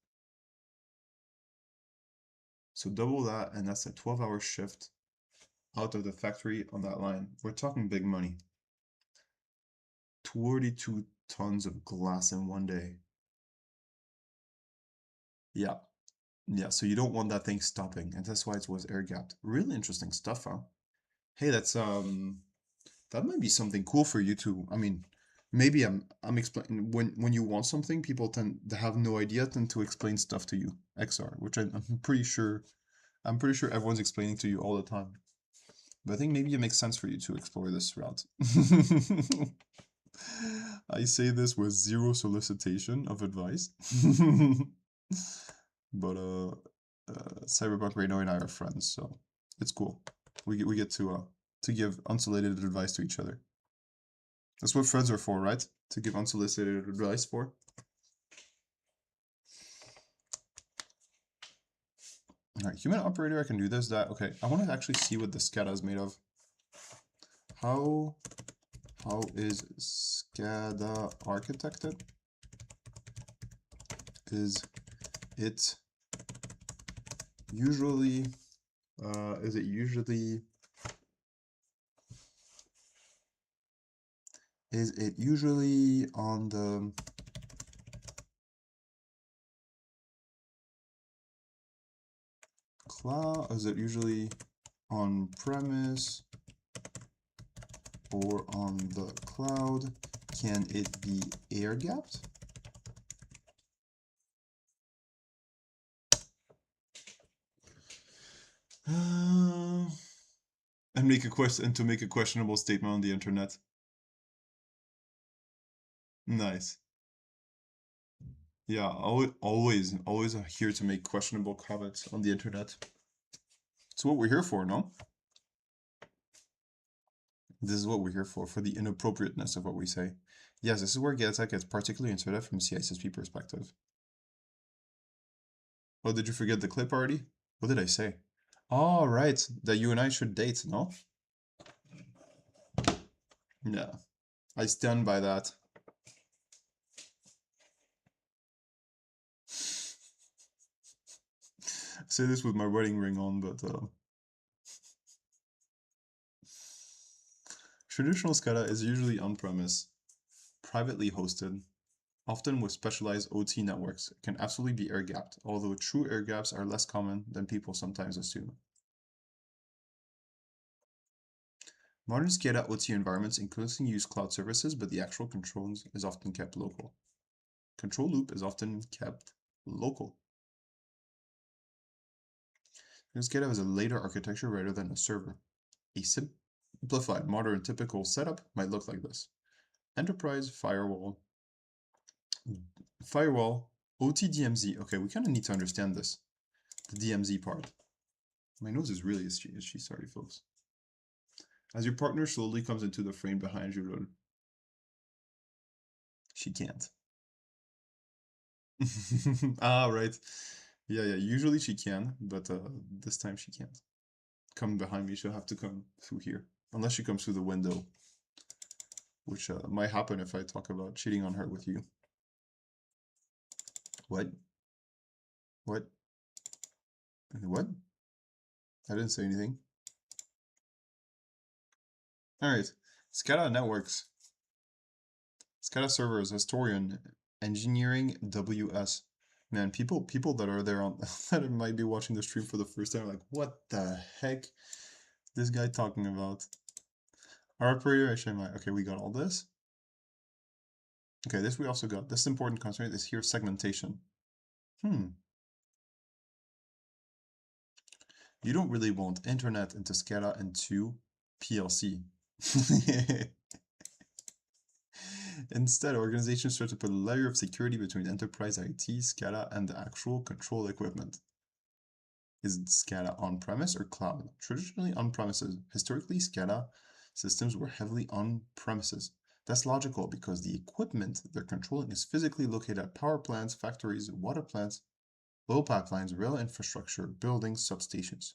So double that, and that's a 12-hour shift out of the factory on that line. We're talking big money. 42 tons of glass in one day. Yeah. Yeah, so you don't want that thing stopping, and that's why it was air gapped. Really interesting stuff, huh? Hey, that's that might be something cool for you too. I mean, maybe I'm explaining when you want something, people tend to have no idea, tend to explain stuff to you. XR, which I'm pretty sure everyone's explaining to you all the time. But I think maybe it makes sense for you to explore this route. I say this with zero solicitation of advice. But Cyberpunk Reno and I are friends, so it's cool. We get to give unsolicited advice to each other. That's what friends are for, right? To give unsolicited advice for. All right, human operator, I can do this, that. Okay, I want to actually see what the SCADA is made of. How is SCADA architected? Is it usually on the cloud? Is it usually on premise or on the cloud? Can it be air gapped? And make a questionable statement on the internet. Nice. Yeah, always here to make questionable comments on the internet. It's what we're here for, no? This is what we're here for the inappropriateness of what we say. Yes, this is where GetAttack gets particularly intuitive from CISSP perspective. Oh, did you forget the clip already? What did I say? Oh, right, that you and I should date, no? Yeah, I stand by that. I say this with my wedding ring on, but traditional SCADA is usually on-premise, privately hosted, often with specialized OT networks. It can absolutely be air-gapped, although true air gaps are less common than people sometimes assume. Modern SCADA OT environments increasingly use cloud services, but the actual controls is often kept local. Control loop is often kept local. SCADA has a later architecture rather than a server. A simplified, modern, typical setup might look like this. Enterprise firewall, OT DMZ. Okay, we kind of need to understand this. The DMZ part. My nose is really itchy, sorry folks. As your partner slowly comes into the frame behind you, she can't. Ah, right. Yeah, usually she can, but this time she can't. Come behind me, she'll have to come through here. Unless she comes through the window. Which might happen if I talk about cheating on her with you. What? What? What? I didn't say anything. Alright. SCADA networks. SCADA servers, historian, engineering, WS. Man, people that are there on that might be watching the stream for the first time, like, what the heck? This guy talking about. Our operator HMI. Okay, we got all this. Okay, this we also got. This important constraint is here segmentation. You don't really want internet into SCADA into PLC. Instead, organizations try to put a layer of security between enterprise IT, SCADA, and the actual control equipment. Is SCADA on-premise or cloud? Traditionally on-premises. Historically, SCADA systems were heavily on-premises. That's logical because the equipment they're controlling is physically located at power plants, factories, water plants, oil pipelines, rail infrastructure, buildings, substations.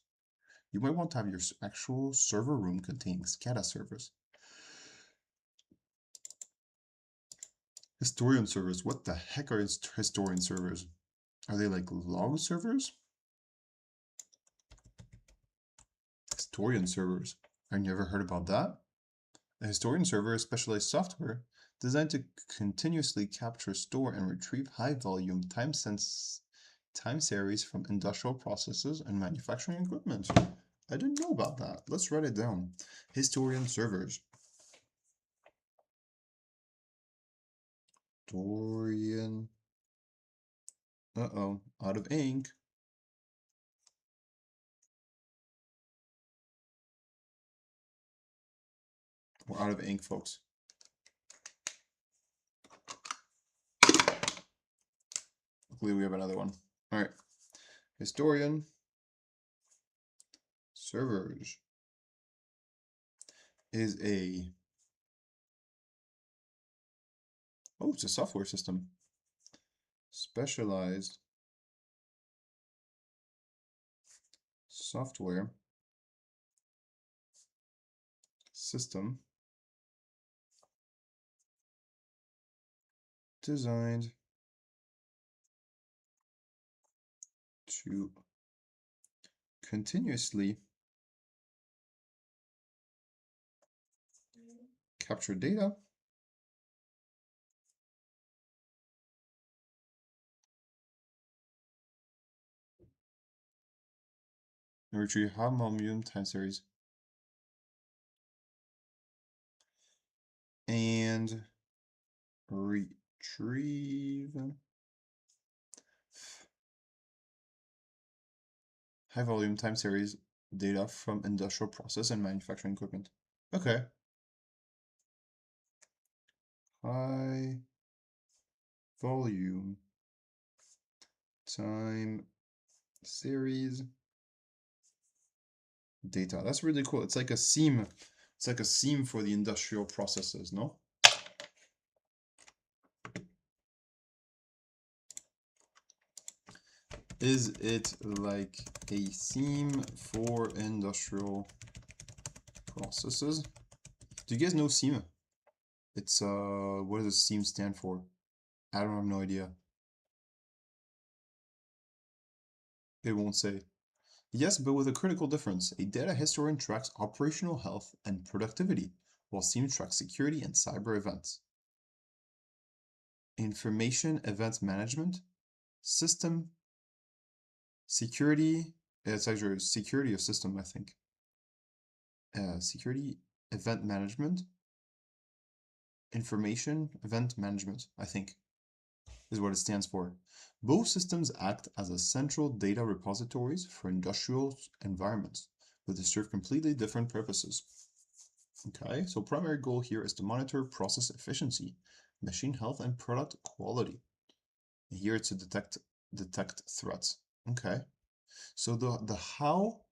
You might want to have your actual server room containing SCADA servers. Historian servers. What the heck are historian servers? Are they like log servers? Historian servers. I never heard about that. A historian server is specialized software designed to continuously capture, store, and retrieve high-volume time series from industrial processes and manufacturing equipment. I didn't know about that. Let's write it down. Historian servers. Historian. Uh-oh, out of ink. We're out of ink, folks. Luckily, we have another one. All right. Historian servers is a... Oh, it's a software system. Specialized software system designed to continuously capture data and retrieve high volume time series and retrieve high volume time series data from industrial process and manufacturing equipment. Okay. High volume time series data. That's really cool. It's like a seam. It's like a seam for the industrial processes, no? Is it like a seam for industrial processes? Do you guys know seam? It's what does seam stand for? I don't have no idea. It won't say. Yes, but with a critical difference. A data historian tracks operational health and productivity, while seam tracks security and cyber events. Information event management, system security. It's actually security of system, I think. Security event management, information event management, I think, is what it stands for. Both systems act as a central data repositories for industrial environments, but they serve completely different purposes. Okay, so primary goal here is to monitor process efficiency, machine health, and product quality. Here it's to detect threats. Okay, so the how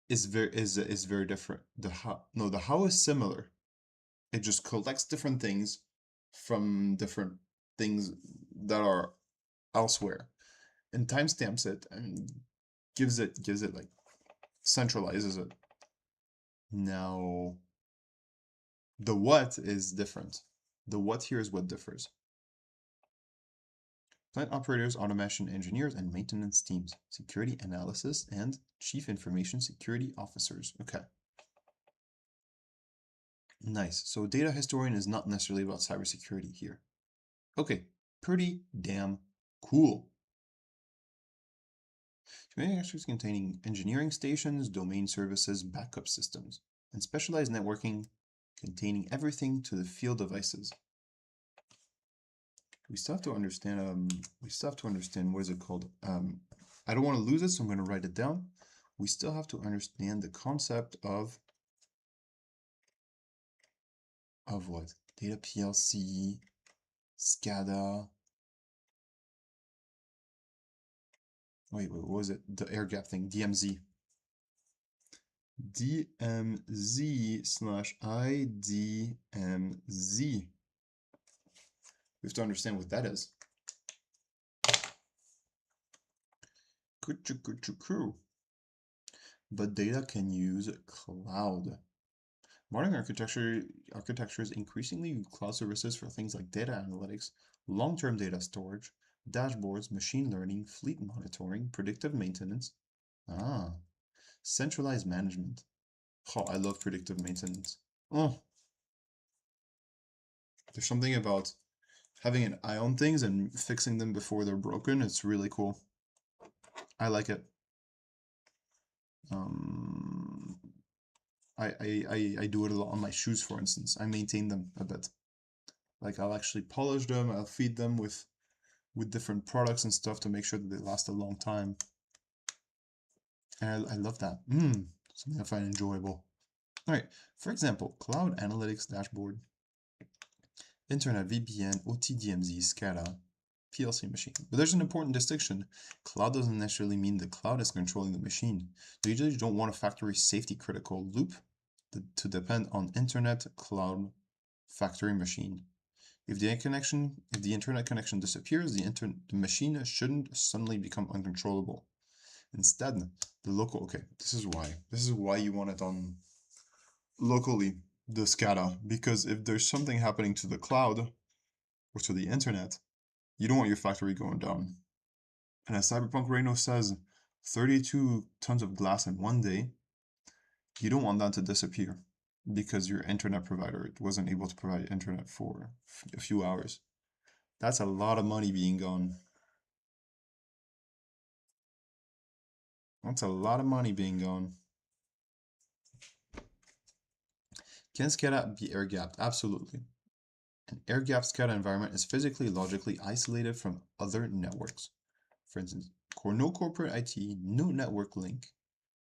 is very different. The how is similar. It just collects different things from different things that are elsewhere and timestamps it and gives it like centralizes it. Now the what is different. The what here is what differs. Plant operators, automation engineers, and maintenance teams, security analysis, and chief information security officers. Okay. Nice. So data historian is not necessarily about cybersecurity here. Okay, pretty damn cool. Manufacturers containing engineering stations, domain services, backup systems, and specialized networking containing everything to the field devices. We still have to understand. What is it called? I don't want to lose it, so I'm going to write it down. We still have to understand the concept of what? Data PLC, SCADA. Wait, what was it? The air gap thing, DMZ. DMZ/IDMZ. We have to understand what that is. But data can use cloud. Modern architectures increasingly use cloud services for things like data analytics, long-term data storage, dashboards, machine learning, fleet monitoring, predictive maintenance. Centralized management. Oh, I love predictive maintenance. Oh, there's something about having an eye on things and fixing them before they're broken. It's really cool. I like it. I do it a lot on my shoes, for instance. I maintain them a bit. Like I'll actually polish them, I'll feed them with different products and stuff to make sure that they last a long time. And I love that. Something I find enjoyable. All right, for example, cloud analytics dashboard, internet VPN, OTDMZ, SCADA, PLC machine. But there's an important distinction. Cloud doesn't necessarily mean the cloud is controlling the machine. You usually don't want a factory safety critical loop to depend on internet cloud factory machine. If the internet connection disappears, the machine shouldn't suddenly become uncontrollable. Instead, the local, okay, this is why you want it on locally, the SCADA, because if there's something happening to the cloud or to the internet, you don't want your factory going down. And as Cyberpunk Reno says, 32 tons of glass in one day, you don't want that to disappear because your internet provider wasn't able to provide internet for a few hours. That's a lot of money being gone. That's a lot of money being gone. Can SCADA be air-gapped? Absolutely. An air-gapped SCADA environment is physically, logically isolated from other networks. For instance, no corporate IT, no network link,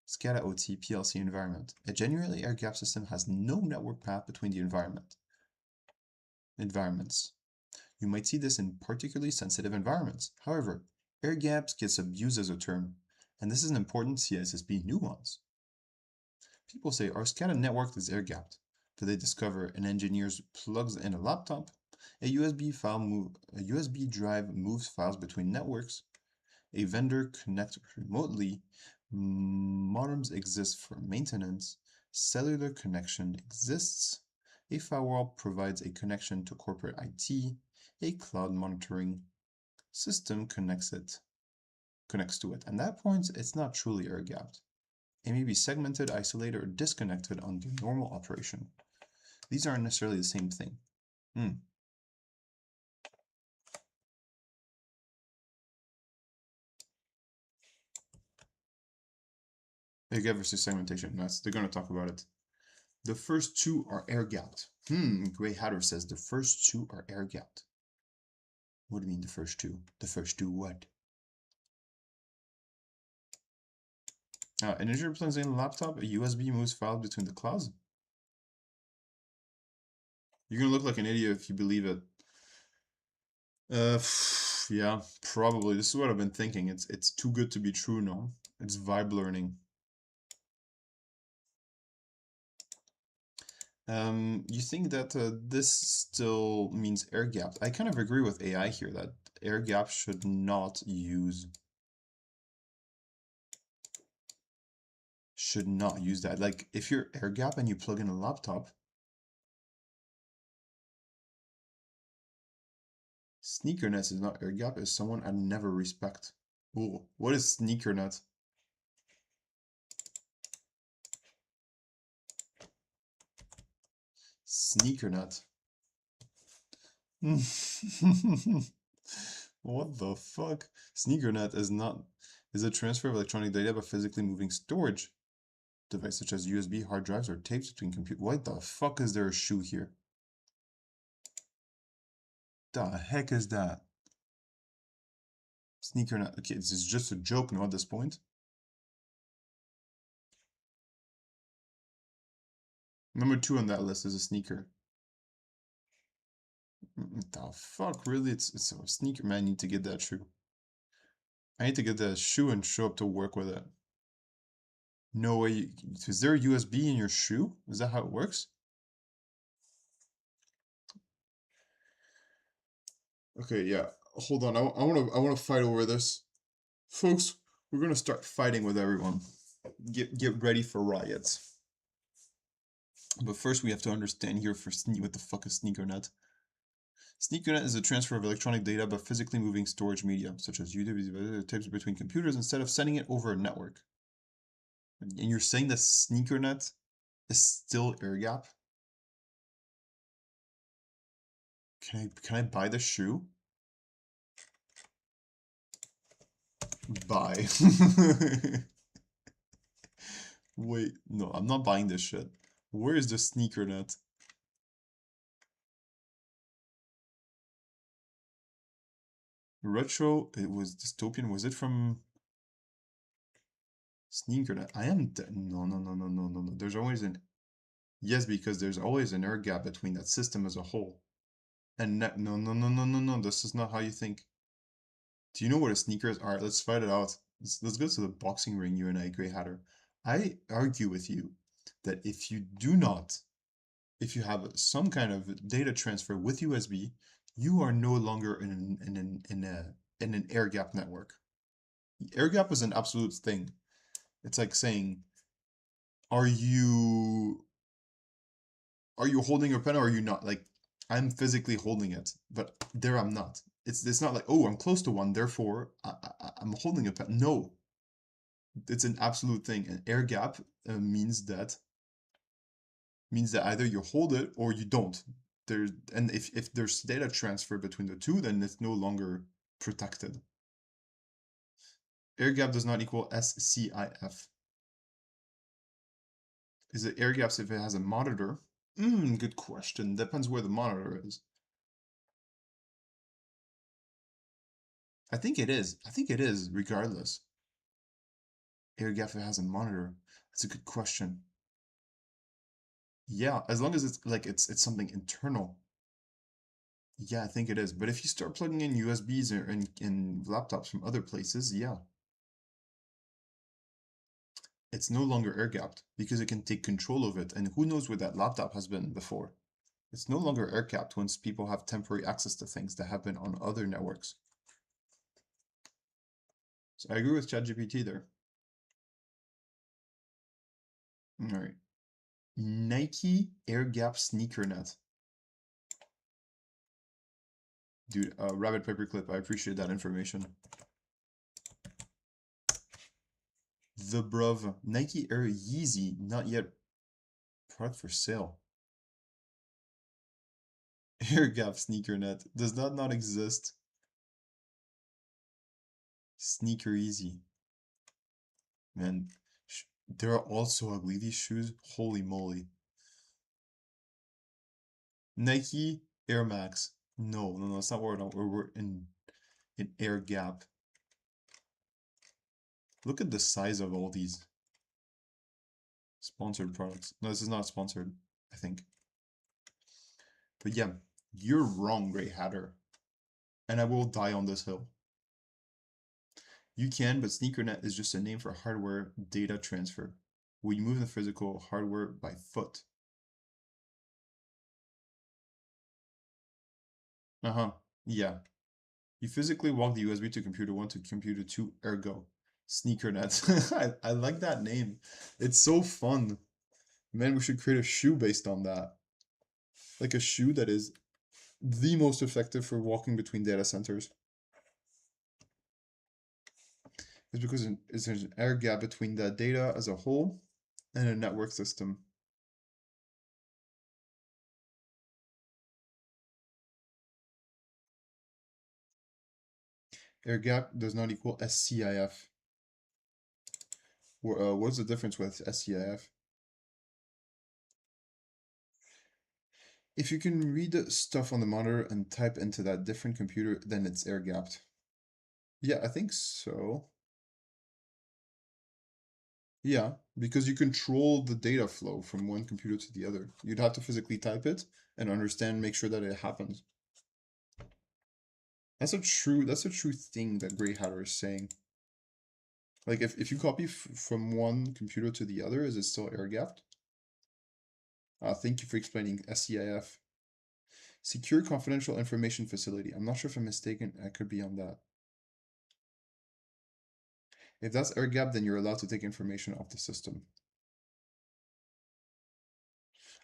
SCADA OT PLC environment. A genuinely air-gapped system has no network path between the environments. You might see this in particularly sensitive environments. However, air gaps gets abused as a term, and this is an important CISSP nuance. People say, our SCADA network is air gapped. Do they discover an engineer plugs in a laptop? A USB drive moves files between networks. A vendor connects remotely. Modems exist for maintenance. Cellular connection exists. A firewall provides a connection to corporate IT. A cloud monitoring system connects to it. At that point, it's not truly air-gapped. It may be segmented, isolated, or disconnected under normal operation. These aren't necessarily the same thing. Air-gapped versus segmentation. They're going to talk about it. The first two are air-gapped. Grey Hatter says the first two are air-gapped. What do you mean the first two? The first two what? An engineer plugs in a laptop, a USB moves files between the clouds. You're gonna look like an idiot if you believe it. Yeah, probably. This is what I've been thinking. It's too good to be true now. It's vibe learning. You think that this still means air gapped? I kind of agree with AI here that air gap should not use that. Like if you're air gap and you plug in a laptop, sneakernet is not air gap, is someone I never respect. Ooh, what is sneakernet? Sneakernet. What the fuck? Sneakernet is a transfer of electronic data by physically moving storage device such as USB, hard drives, or tapes between computers. What the fuck is there a shoe here? The heck is that? Sneakernet. Okay, this is just a joke now at this point. Number 2 on that list is a sneaker. The fuck, really? It's a sneaker, man. I need to get that shoe. I need to get that shoe and show up to work with it. No way. Is there a USB in your shoe? Is that how it works? Okay, yeah. Hold on. I want to fight over this. Folks, we're going to start fighting with everyone. Get ready for riots. But first we have to understand here for what the fuck is sneakernet. Sneakernet is a transfer of electronic data by physically moving storage media, such as YouTube tapes between computers instead of sending it over a network. And you're saying that sneakernet is still air gap? Can I buy the shoe? Buy. Wait, no, I'm not buying this shit. Where is the sneakernet? Retro, it was dystopian. Was it from sneakernet? No. There's always an yes, because there's always an air gap between that system as a whole. And no. This is not how you think. Do you know what a sneaker is? All right, let's fight it out. Let's go to the boxing ring, you and I, Grey Hatter. I argue with you that if you have some kind of data transfer with USB, you are no longer in an air gap network. Air gap is an absolute thing. It's like saying, are you holding your pen or are you not? Like, I'm physically holding it, but there I'm not. It's not like, oh, I'm close to one, therefore I'm holding a pen. No, it's an absolute thing. An air gap means that either you hold it or you don't. And if there's data transfer between the two, then it's no longer protected. Air gap does not equal SCIF. Is it air gaps if it has a monitor? Good question. Depends where the monitor is. I think it is. I think it is, regardless. Air gap if it has a monitor. That's a good question. Yeah, as long as it's like it's something internal. Yeah, I think it is. But if you start plugging in USBs or in laptops from other places, yeah. It's no longer air gapped because it can take control of it. And who knows where that laptop has been before. It's no longer air gapped once people have temporary access to things that have been on other networks. So I agree with ChatGPT there. All right. Nike air gap sneaker net. Dude, rabbit paperclip, I appreciate that information. The bruv, Nike Air Yeezy, not yet product for sale. Air gap sneaker net, does that not exist? Sneaker Easy. Man, they're all so ugly, these shoes, holy moly. Nike Air Max. No, that's not what we're in air gap. Look at the size of all these sponsored products. No, this is not sponsored, I think. But yeah, you're wrong, Grey Hatter. And I will die on this hill. You can, but SneakerNet is just a name for hardware data transfer. We move the physical hardware by foot. Uh-huh. Yeah. You physically walk the USB to computer 1 to computer 2, ergo. SneakerNet. I like that name. It's so fun. Man, we should create a shoe based on that. Like a shoe that is the most effective for walking between data centers. It's because there's an air gap between the data as a whole and a network system. Air gap does not equal SCIF. What's the difference with SCIF? If you can read the stuff on the monitor and type into that different computer, then it's air gapped. Yeah, I think so. Yeah, because you control the data flow from one computer to the other. You'd have to physically type it and understand, make sure that it happens. That's a true thing that Grey Hatter is saying. Like if you copy from one computer to the other, is it still air gapped? Thank you for explaining SCIF. Secure Confidential Information Facility. I'm not sure if I'm mistaken. I could be on that. If that's air gap, then you're allowed to take information off the system.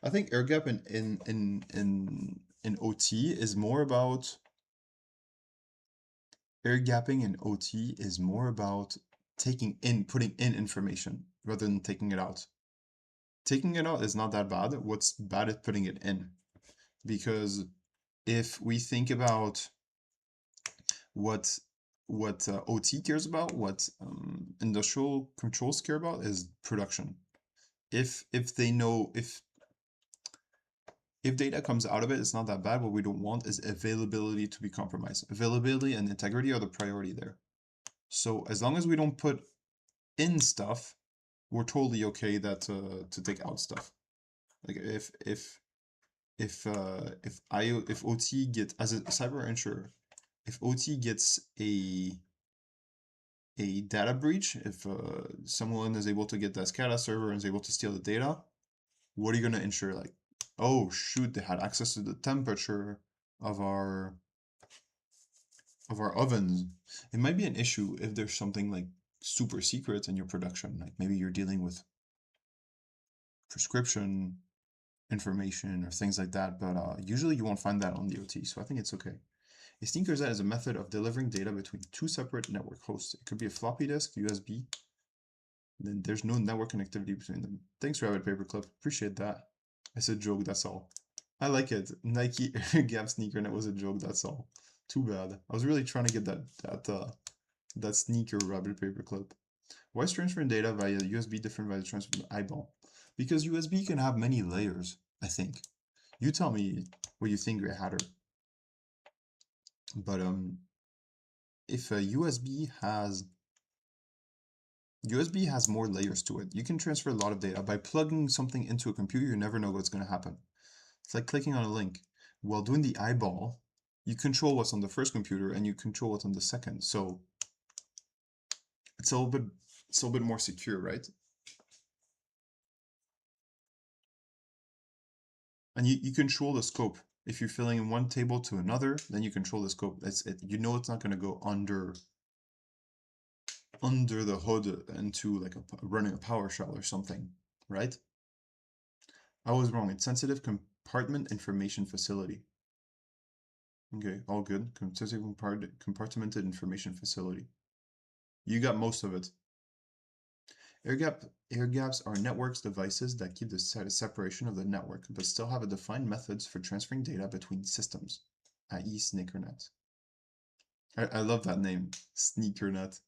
I think air gap in OT is more about air gapping in OT is more about putting in information rather than taking it out. Taking it out is not that bad. What's bad is putting it in. Because if we think about what OT cares about, what industrial controls care about is production. If they know if data comes out of it, it's not that bad. What we don't want is availability to be compromised. Availability and integrity are the priority there. So as long as we don't put in stuff, we're totally okay that to take out stuff. Like if OT gets, as a cyber insurer, if OT gets a data breach, if someone is able to get the SCADA server and is able to steal the data, what are you going to ensure? Like, oh shoot, they had access to the temperature of our of our ovens. It might be an issue if there's something like super secret in your production, like maybe you're dealing with prescription information or things like that, but usually you won't find that on the OT, so I think it's okay. A sneaker set is a method of delivering data between two separate network hosts. It could be a floppy disk, USB, then there's no network connectivity between them. Thanks, Rabbit Paperclip. Appreciate that. It's a joke, that's all. I like it. Nike Air Gap sneaker, and it was a joke, that's all. Too bad. I was really trying to get that sneaker, Rabbit Paperclip. Why is transferring data via USB different via transfer eyeball? Because USB can have many layers, I think. You tell me what you think, Grey Hatter. But if a USB has more layers to it. You can transfer a lot of data. By plugging something into a computer, you never know what's going to happen. It's like clicking on a link. While doing the eyeball, you control what's on the first computer and you control what's on the second. So it's a little bit more secure, right? And you control the scope. If you're filling in one table to another, then you control the scope. That's it. You know it's not going to go under the hood into like running a PowerShell or something, right? I was wrong. It's sensitive compartment information facility. Okay, all good. Sensitive compartmented information facility. You got most of it. Air gaps are networks devices that keep the separation of the network, but still have a defined methods for transferring data between systems, i.e. sneakernet. I love that name, sneakernet.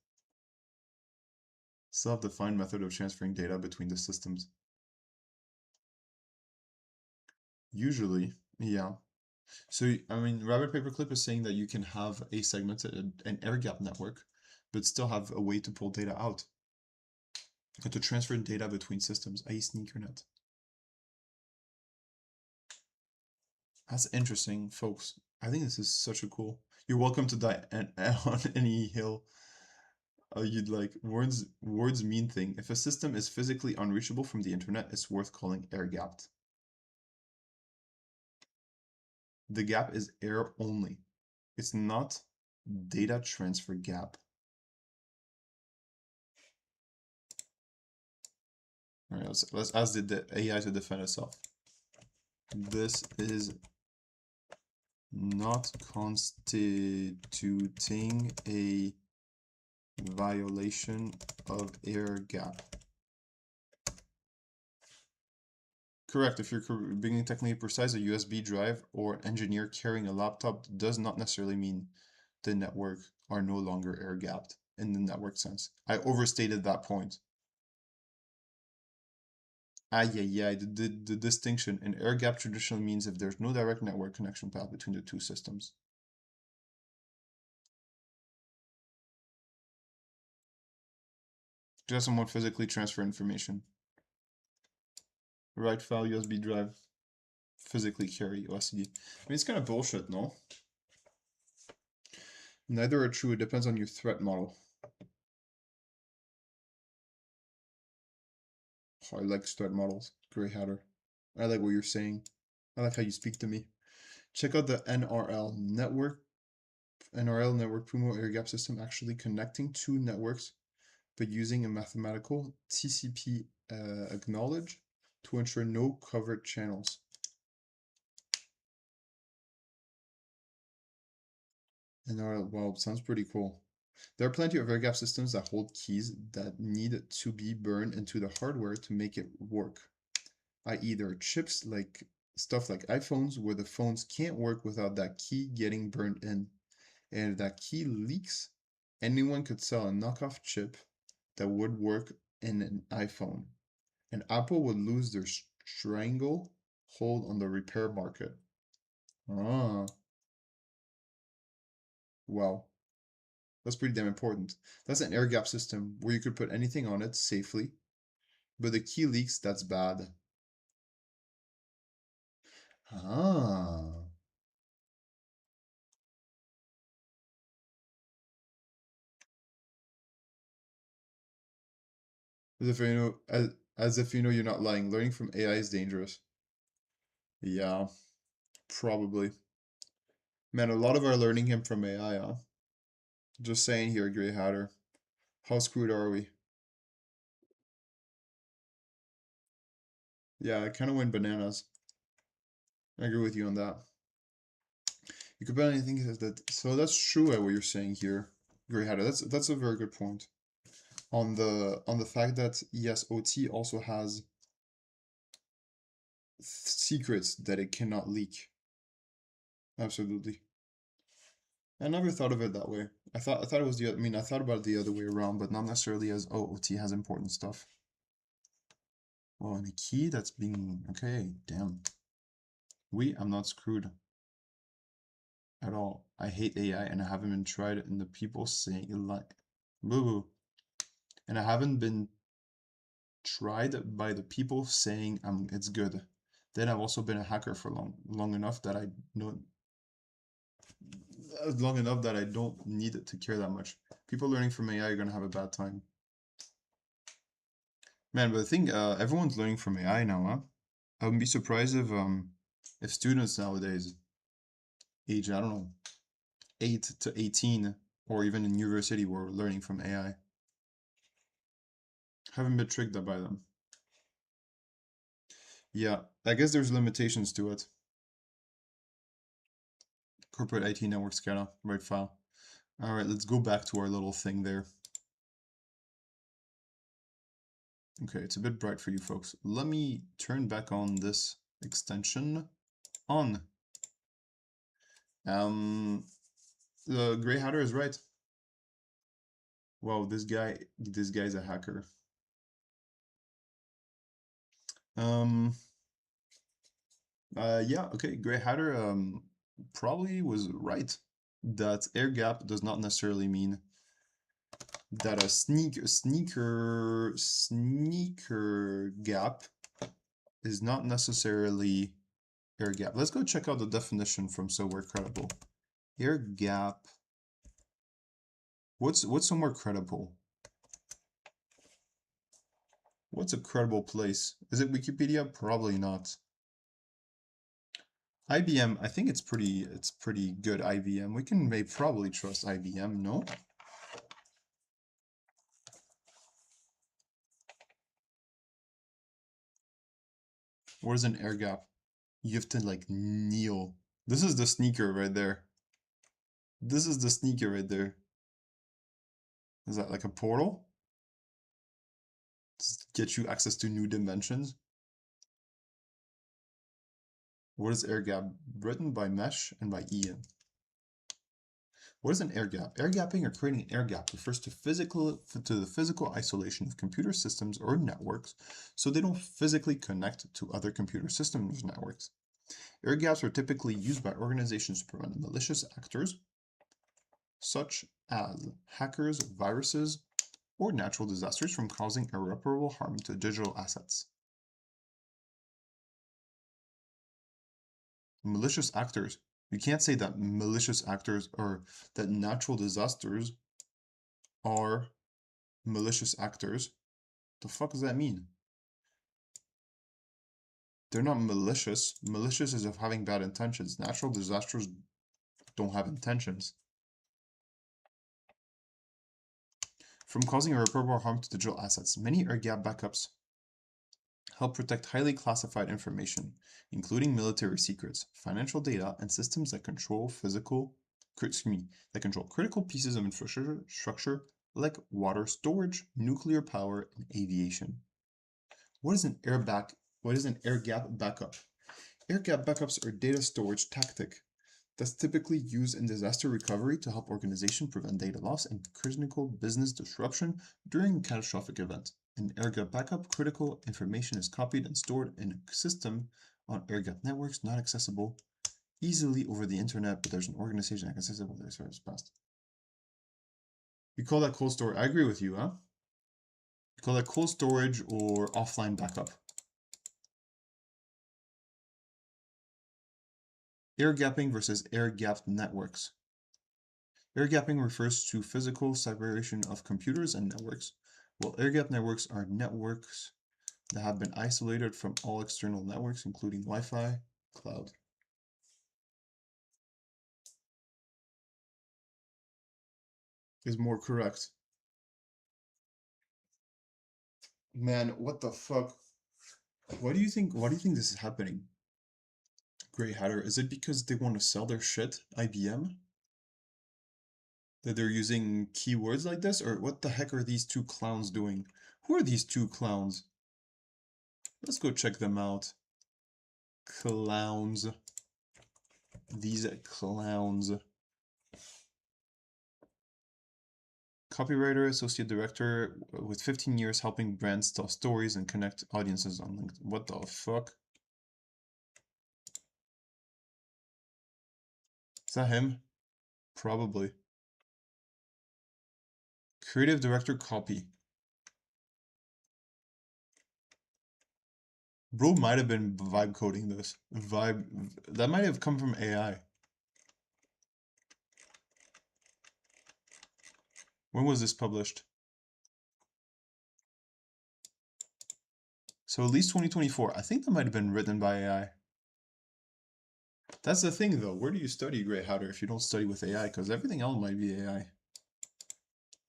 Still have defined method of transferring data between the systems. Usually, yeah. So, I mean, Rabbit Paperclip is saying that you can have a segmented, an air gap network, but still have a way to pull data out and to transfer data between systems, i.e. sneakernet. That's interesting, folks. I think this is such a cool. You're welcome to die on any hill you'd like. Words mean thing. If a system is physically unreachable from the internet, it's worth calling air gapped. The gap is air only. It's not data transfer gap. All right, let's ask the AI to defend itself. This is not constituting a violation of air gap. Correct. If you're being technically precise, a USB drive or engineer carrying a laptop does not necessarily mean the network are no longer air gapped in the network sense. I overstated that point. Yeah, the distinction. An air gap traditionally means if there's no direct network connection path between the two systems. Just someone physically transfer information. Write file, USB drive, physically carry OSD. I mean, it's kind of bullshit, no? Neither are true. It depends on your threat model. Oh, I like threat models. Grey Hatter. I like what you're saying. I like how you speak to me. Check out the NRL network Puma air gap system actually connecting two networks, but using a mathematical TCP acknowledge to ensure no covered channels. NRL, wow, sounds pretty cool. There are plenty of air gap systems that hold keys that need to be burned into the hardware to make it work. I.e., there are chips like stuff like iPhones where the phones can't work without that key getting burned in. And if that key leaks, anyone could sell a knockoff chip that would work in an iPhone. And Apple would lose their strangle hold on the repair market. Ah, wow. That's pretty damn important. That's an air gap system where you could put anything on it safely, but the key leaks, that's bad. Ah. As if you know, as if you know you're not lying. Learning from AI is dangerous. Yeah, probably. Man, a lot of our learning came from AI, huh? Just saying here, Grey Hatter. How screwed are we? Yeah, I kind of went bananas. I agree with you on that. You could bet anything is that. So that's true at what you're saying here, Grey Hatter. That's a very good point on the fact that yes, OT also has secrets that it cannot leak. Absolutely. I never thought of it that way. I thought it was the I mean I thought about it the other way around, but not necessarily as oh OT has important stuff. Oh, and a key that's being okay. Damn. I'm not screwed at all. I hate AI and I haven't been tried and the people saying like boo boo. And I haven't been tried by the people saying it's good. Then I've also been a hacker for long enough that I know long enough that I don't need it to care that much. People learning from AI are gonna have a bad time. Man, but I think everyone's learning from AI now, huh? I wouldn't be surprised if students nowadays, age, I don't know, 8 to 18, or even in university were learning from AI. Haven't been tricked by them. Yeah, I guess there's limitations to it. Corporate IT network SCADA, right file. All right, let's go back to our little thing there. Okay, it's a bit bright for you folks. Let me turn back on this extension on. The Grey Hatter is right. Wow, this guy's a hacker. Um, yeah, okay, Grey Hatter probably was right that air gap does not necessarily mean that a sneaker gap is not necessarily air gap. Let's go check out the definition from So We're Credible. Air gap. What's somewhere credible? What's a credible place? Is it Wikipedia? Probably not. IBM, I think it's pretty good IBM. We can probably trust IBM, no? What is an air gap? You have to like kneel. This is the sneaker right there. This is the sneaker right there. Is that like a portal? Does it get you access to new dimensions? What is air gap? Written by Mesh and by Ian. What is an air gap? Air gapping or creating an air gap refers to the physical isolation of computer systems or networks so they don't physically connect to other computer systems or networks. Air gaps are typically used by organizations to prevent malicious actors, such as hackers, viruses, or natural disasters from causing irreparable harm to digital assets. Malicious actors. You can't say that malicious actors or that natural disasters are malicious actors. The fuck does that mean? They're not malicious. Malicious is of having bad intentions. Natural disasters don't have intentions. From causing irreparable harm to digital assets, many air-gap backups help protect highly classified information, including military secrets, financial data, and systems that control critical pieces of infrastructure like water storage, nuclear power, and aviation. What is an air gap backup? Air gap backups are data storage tactic that's typically used in disaster recovery to help organizations prevent data loss and critical business disruption during a catastrophic event. In air gap backup, critical information is copied and stored in a system on air gap networks not accessible easily over the internet, but there's an organization that can accessible their service past. You call that cold storage? I agree with you, huh? You call that cold storage or offline backup? Air gapping versus air gapped networks. Air gapping refers to physical separation of computers and networks, while air gap networks are networks that have been isolated from all external networks, including Wi-Fi, cloud. is more correct. Man, what the fuck? Why do you think this is happening? Grey Hatter, is it because they want to sell their shit, IBM? That they're using keywords like this? Or what the heck are these two clowns doing? Who are these two clowns? Let's go check them out. Clowns. These clowns. Copywriter, associate director with 15 years helping brands tell stories and connect audiences on LinkedIn. What the fuck? Is that him? Probably. Creative director copy. Bro might have been vibe coding this. That might have come from AI. When was this published? So at least 2024. I think that might have been written by AI. That's the thing though. Where do you study Grey Hatter if you don't study with AI? Because everything else might be AI.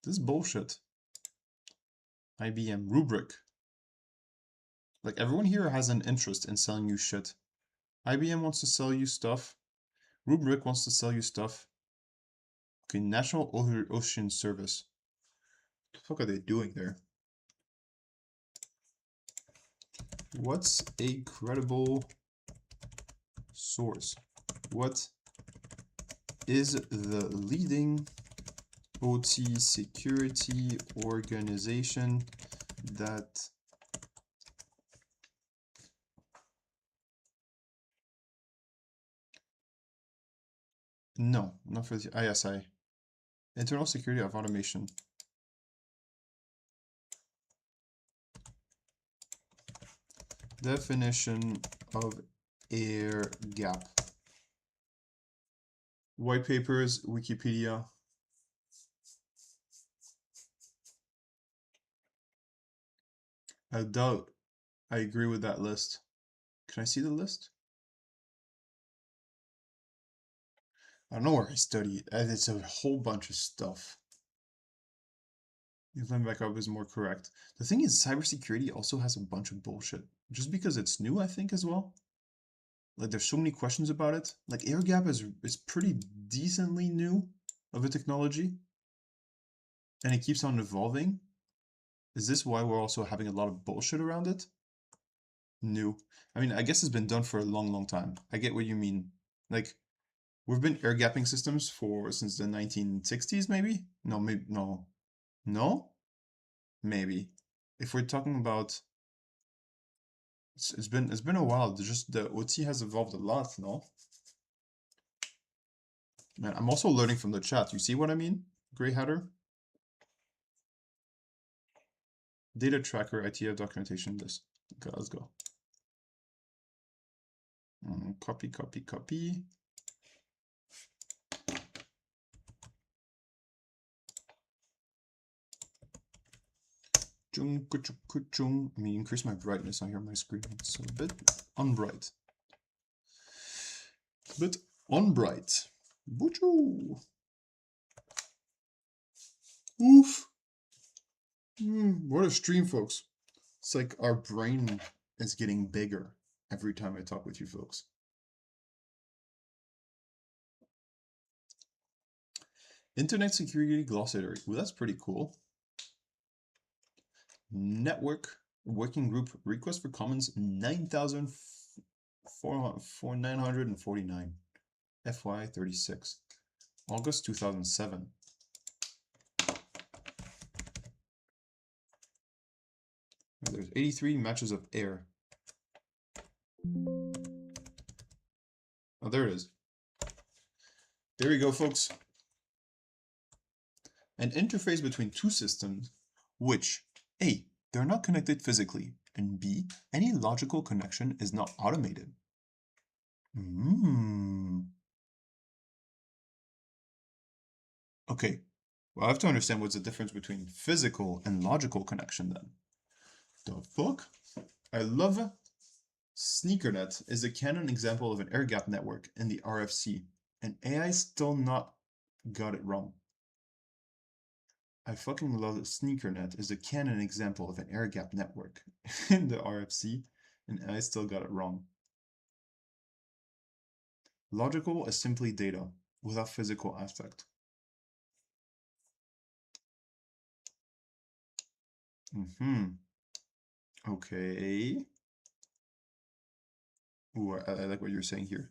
This is bullshit. IBM rubric. Like everyone here has an interest in selling you shit. IBM wants to sell you stuff. Rubric wants to sell you stuff. Okay, National Ocean Service. What the fuck are they doing there? What's a credible source? What is the leading OT security organization that no, not for the ISI. Internal security of automation. Definition of air gap. White papers, Wikipedia. I doubt I agree with that list. Can I see the list? I don't know where I studied. It's a whole bunch of stuff. If backup is more correct. The thing is, cybersecurity also has a bunch of bullshit. Just because it's new, I think, as well. Like, there's so many questions about it. Like, air gap is pretty decently new of a technology. And it keeps on evolving. Is this why we're also having a lot of bullshit around it? New. I mean, I guess it's been done for a long, long time. I get what you mean. Like, we've been air gapping systems since the 1960s, maybe? No, maybe, no. No? Maybe. If we're talking about, it's been a while. Just the OT has evolved a lot, no? Man, I'm also learning from the chat. You see what I mean? Grey Hatter? Data tracker, ITF documentation, this. Okay, let's go. Copy, copy, copy. Let me increase my brightness on here on my screen. It's a bit unbright. A bit unbright. Boochoo! Oof! What a stream, folks. It's like our brain is getting bigger every time I talk with you folks. Internet security glossary. Well, that's pretty cool. Network working group request for comments 9,949. FY 36. August 2007. There's 83 matches of air. Oh, there it is. There we go, folks. An interface between two systems which A, they're not connected physically, and B, any logical connection is not automated. Okay, well, I have to understand what's the difference between physical and logical connection then. The fuck? I love SneakerNet is a canon example of an air gap network in the RFC, and AI still not got it wrong. I fucking love that SneakerNet is a canon example of an air gap network in the RFC, and I still got it wrong. Logical is simply data without physical aspect. Okay. Ooh, I like what you're saying here.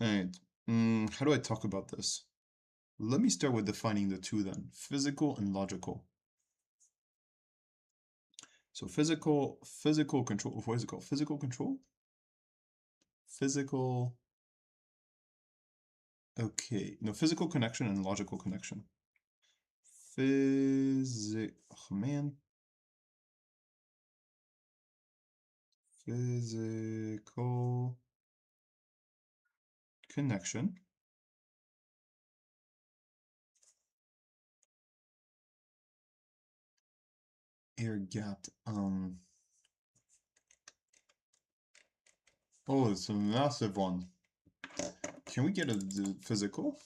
All right. How do I talk about this? Let me start with defining the two then, physical and logical. So physical control, what is it called? Physical control? Physical, okay. No, physical connection and logical connection. Oh man. Physical connection. Air gap. Oh, it's a massive one. Can we get a physical?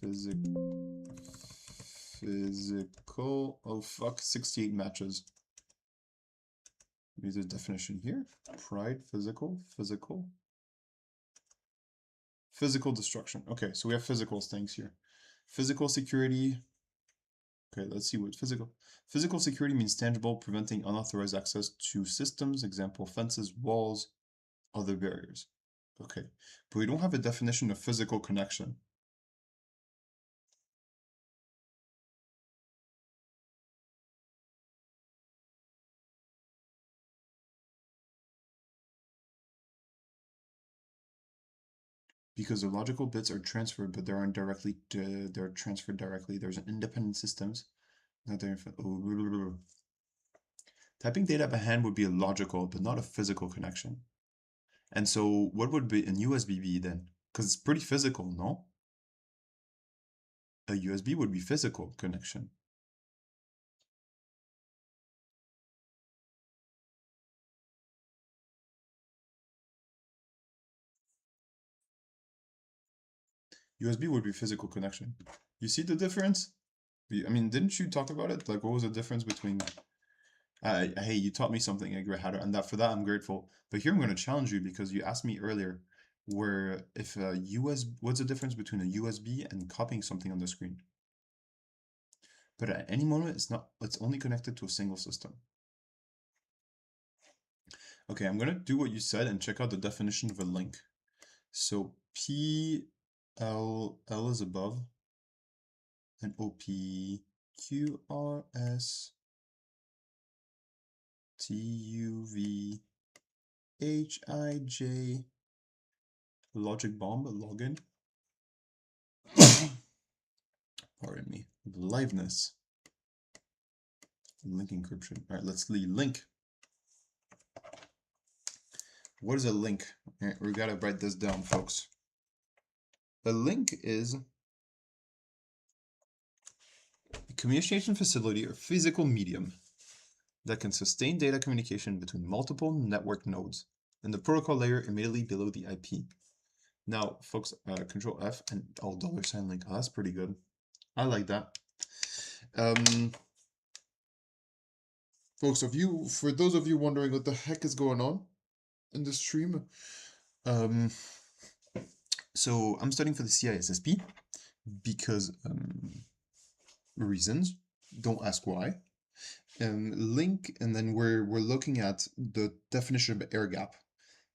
Physical. Oh fuck, 68 matches. Use the definition here. Pride, physical. Physical destruction. Okay, so we have physical things here. Physical security. Okay, let's see what physical. Physical security means tangible, preventing unauthorized access to systems, example, fences, walls, other barriers. Okay, but we don't have a definition of physical connection. Because the logical bits are transferred, but they aren't directly, they're transferred directly. There's an independent systems. Not there. Oh, typing data by hand would be a logical, but not a physical connection. And so what would be an USB be then? Because it's pretty physical, no? A USB would be physical connection. USB would be physical connection. You see the difference? I mean, didn't you talk about it? Like, what was the difference between... hey, you taught me something, and that for that I'm grateful. But here I'm going to challenge you because you asked me earlier where if a what's the difference between a USB and copying something on the screen? But at any moment, it's only connected to a single system. Okay, I'm going to do what you said and check out the definition of a link. So L is above, and OP, QRS, TUV, HIJ, logic bomb, login. Pardon me. Liveness. Link encryption. All right, let's leave link. What is a link? All right, we gotta write this down, folks. A link is a communication facility or physical medium that can sustain data communication between multiple network nodes and the protocol layer immediately below the IP. Now, folks, Control F and $$ link. Oh, that's pretty good. I like that. Folks, for those of you wondering what the heck is going on in the stream, so I'm studying for the CISSP because reasons. Don't ask why. Link, and then we're looking at the definition of air gap.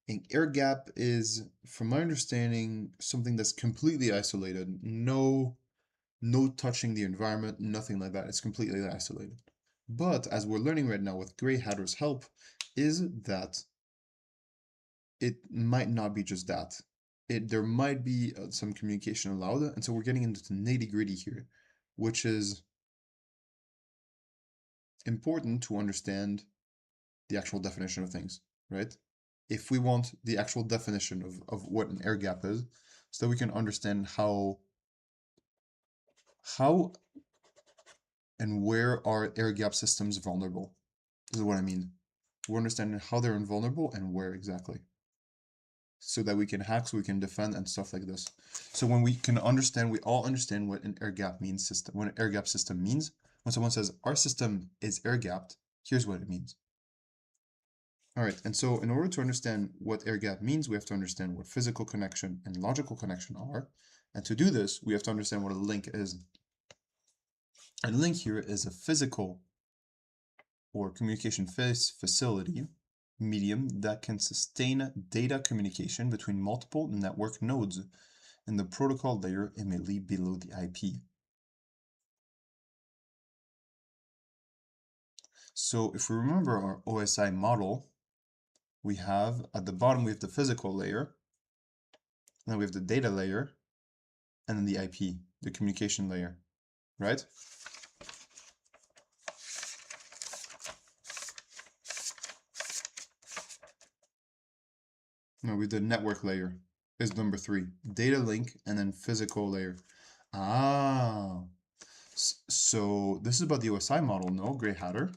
An air gap is, from my understanding, something that's completely isolated. No touching the environment, nothing like that. It's completely isolated. But as we're learning right now with Grey Hatter's help, is that it might not be just that. There might be some communication allowed, and so we're getting into the nitty-gritty here, which is important to understand the actual definition of things, right? If we want the actual definition of what an air gap is, so that we can understand how and where are air gap systems vulnerable. This is what I mean. We're understanding how they're invulnerable and where exactly. so that we can hack, so we can defend and stuff like this. So when we can understand, we all understand what an air gap means system, what an air gap system means. When someone says our system is air gapped, here's what it means. All right, and so in order to understand what air gap means, we have to understand what physical connection and logical connection are. And to do this, we have to understand what a link is. A link here is a physical or communication facility medium that can sustain data communication between multiple network nodes in the protocol layer immediately below the IP. So if we remember our OSI model, we have at the bottom we have the physical layer, and then we have the data layer, and then the IP, the communication layer, right? No, with the network layer is number 3. Data link and then physical layer. Ah, so this is about the OSI model, no, Grey Hatter?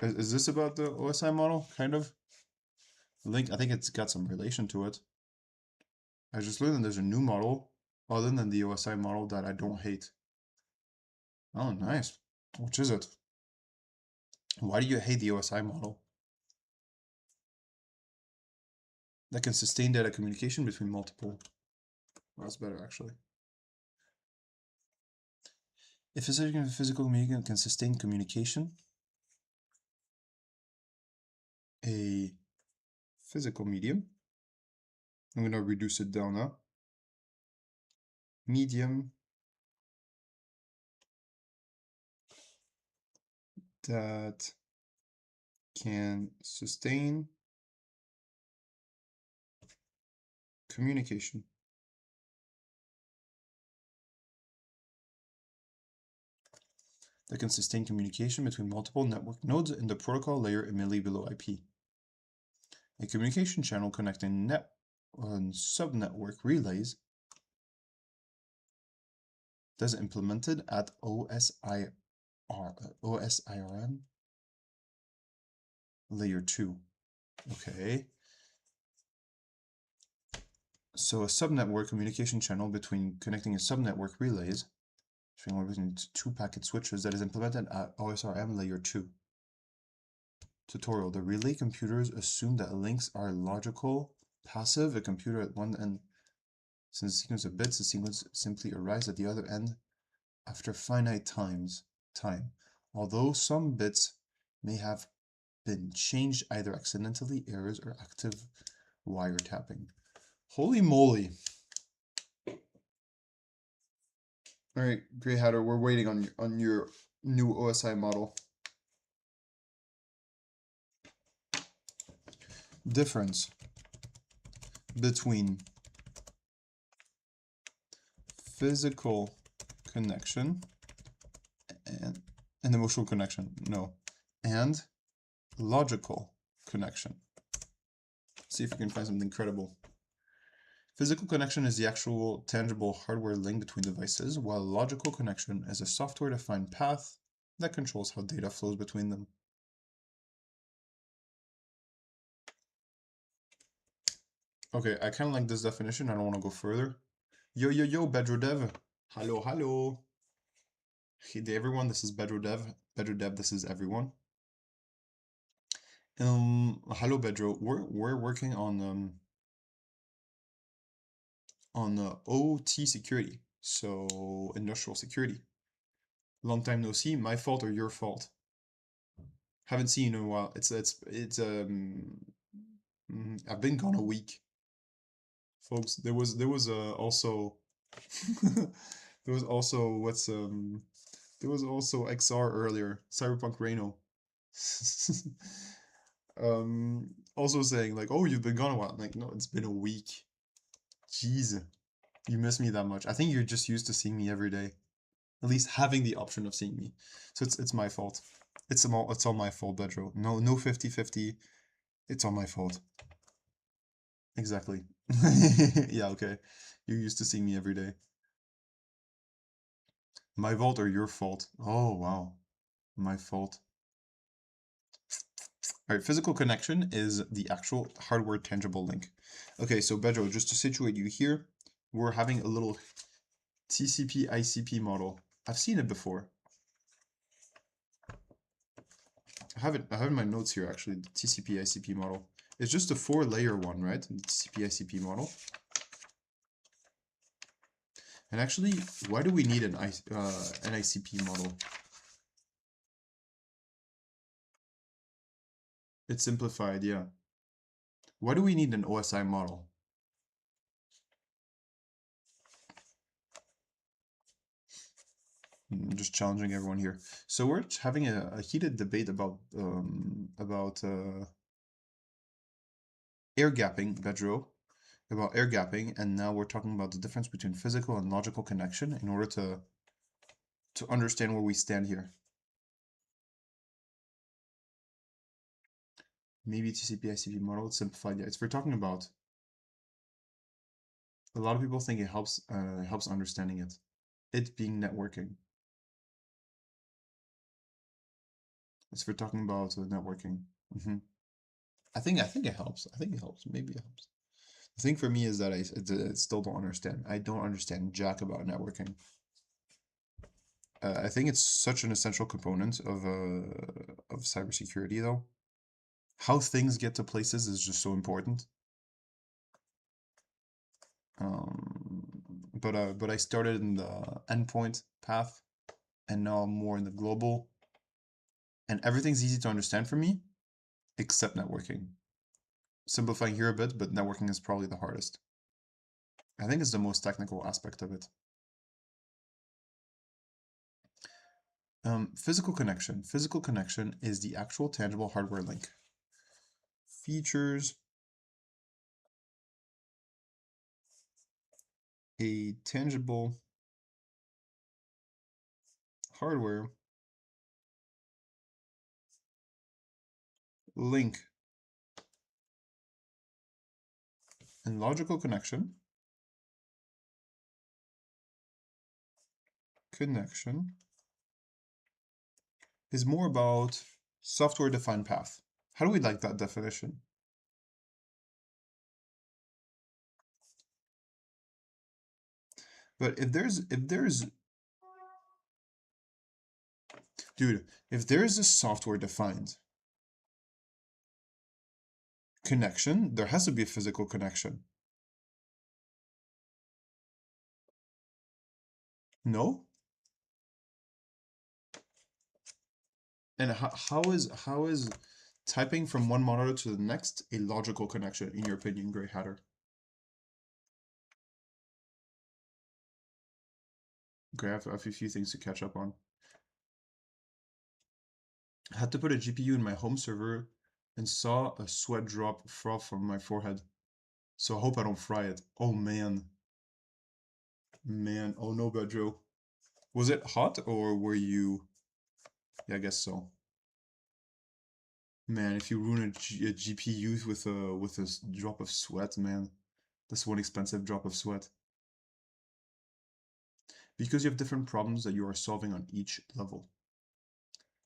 Is this about the OSI model, kind of? Link, I think it's got some relation to it. I just learned that there's a new model other than the OSI model that I don't hate. Oh, nice. Which is it? Why do you hate the OSI model? That can sustain data communication between multiple. Well, that's better, actually. If a physical medium can sustain communication, a physical medium, I'm going to reduce it down now. Medium that can sustain communication. That can sustain communication between multiple network nodes in the protocol layer immediately below IP. A communication channel connecting subnetwork relays that is implemented at OSIRN layer 2. Okay. So a subnetwork communication channel between connecting a subnetwork relays between 2 packet switches that is implemented at OSRM layer 2. Tutorial. The relay computers assume that links are logical, passive. A computer at one end sends a sequence of bits. The sequence simply arrives at the other end after finite time. Although some bits may have been changed either accidentally, errors, or active wiretapping. Holy moly. All right, Grey Hatter, we're waiting on your new OSI model. Difference between physical connection and emotional connection, no, and logical connection. See if you can find something credible. Physical connection is the actual tangible hardware link between devices, while logical connection is a software-defined path that controls how data flows between them. Okay, I kind of like this definition. I don't want to go further. Yo, Bedro Dev. Hello. Hey, everyone, this is Bedro Dev. Bedro Dev, this is everyone. Hello, Bedro. We're working on OT security, so industrial security. Long time no see. My fault or your fault? Haven't seen you in a while. I've been gone a week, folks. There was also there was also there was also XR earlier, Cyberpunk Reno. Also saying like, oh, you've been gone a while. I'm like, no, it's been a week. Jeez, you miss me that much. I think you're just used to seeing me every day, at least having the option of seeing me. So it's my fault. It's all my fault, Bedro. No 50-50. It's all my fault. Exactly. Yeah, okay. You're used to seeing me every day. My fault or your fault? Oh, wow. My fault. All right, physical connection is the actual hardware tangible link. Okay, so Bedro, just to situate you here, we're having a little TCP ICP model. I've seen it before. I have in my notes here actually, the TCP ICP model. It's just a 4-layer one, right? The TCP ICP model. And actually, why do we need an ICP model? It's simplified, yeah. Why do we need an OSI model? I'm just challenging everyone here. So we're having a heated debate about air gapping, Bedro, about air gapping, and now we're talking about the difference between physical and logical connection in order to understand where we stand here. Maybe TCP ICP model, it's simplified. Yeah, it's we're talking about. A lot of people think it helps understanding it. It being networking. It's for talking about networking. I think it helps. I think it helps. Maybe it helps. The thing for me is that I still don't understand. I don't understand jack about networking. I think it's such an essential component of cybersecurity, though. How things get to places is just so important. But I started in the endpoint path, and now I'm more in the global. And everything's easy to understand for me, except networking. Simplifying here a bit, but networking is probably the hardest. I think it's the most technical aspect of it. Physical connection. Physical connection is the actual tangible hardware link. Features a tangible hardware link and logical connection is more about software-defined path. How do we like that definition? But if there's a software-defined connection, there has to be a physical connection. No? And how is typing from one monitor to the next a logical connection, in your opinion, Grey Hatter? Okay, I have a few things to catch up on. I had to put a GPU in my home server and saw a sweat drop froth from my forehead. So I hope I don't fry it. Oh man. Man, oh no, Bedro. Was it hot or were you... Yeah, I guess so. Man, if you ruin a GPU with a drop of sweat, man, that's one expensive drop of sweat. Because you have different problems that you are solving on each level.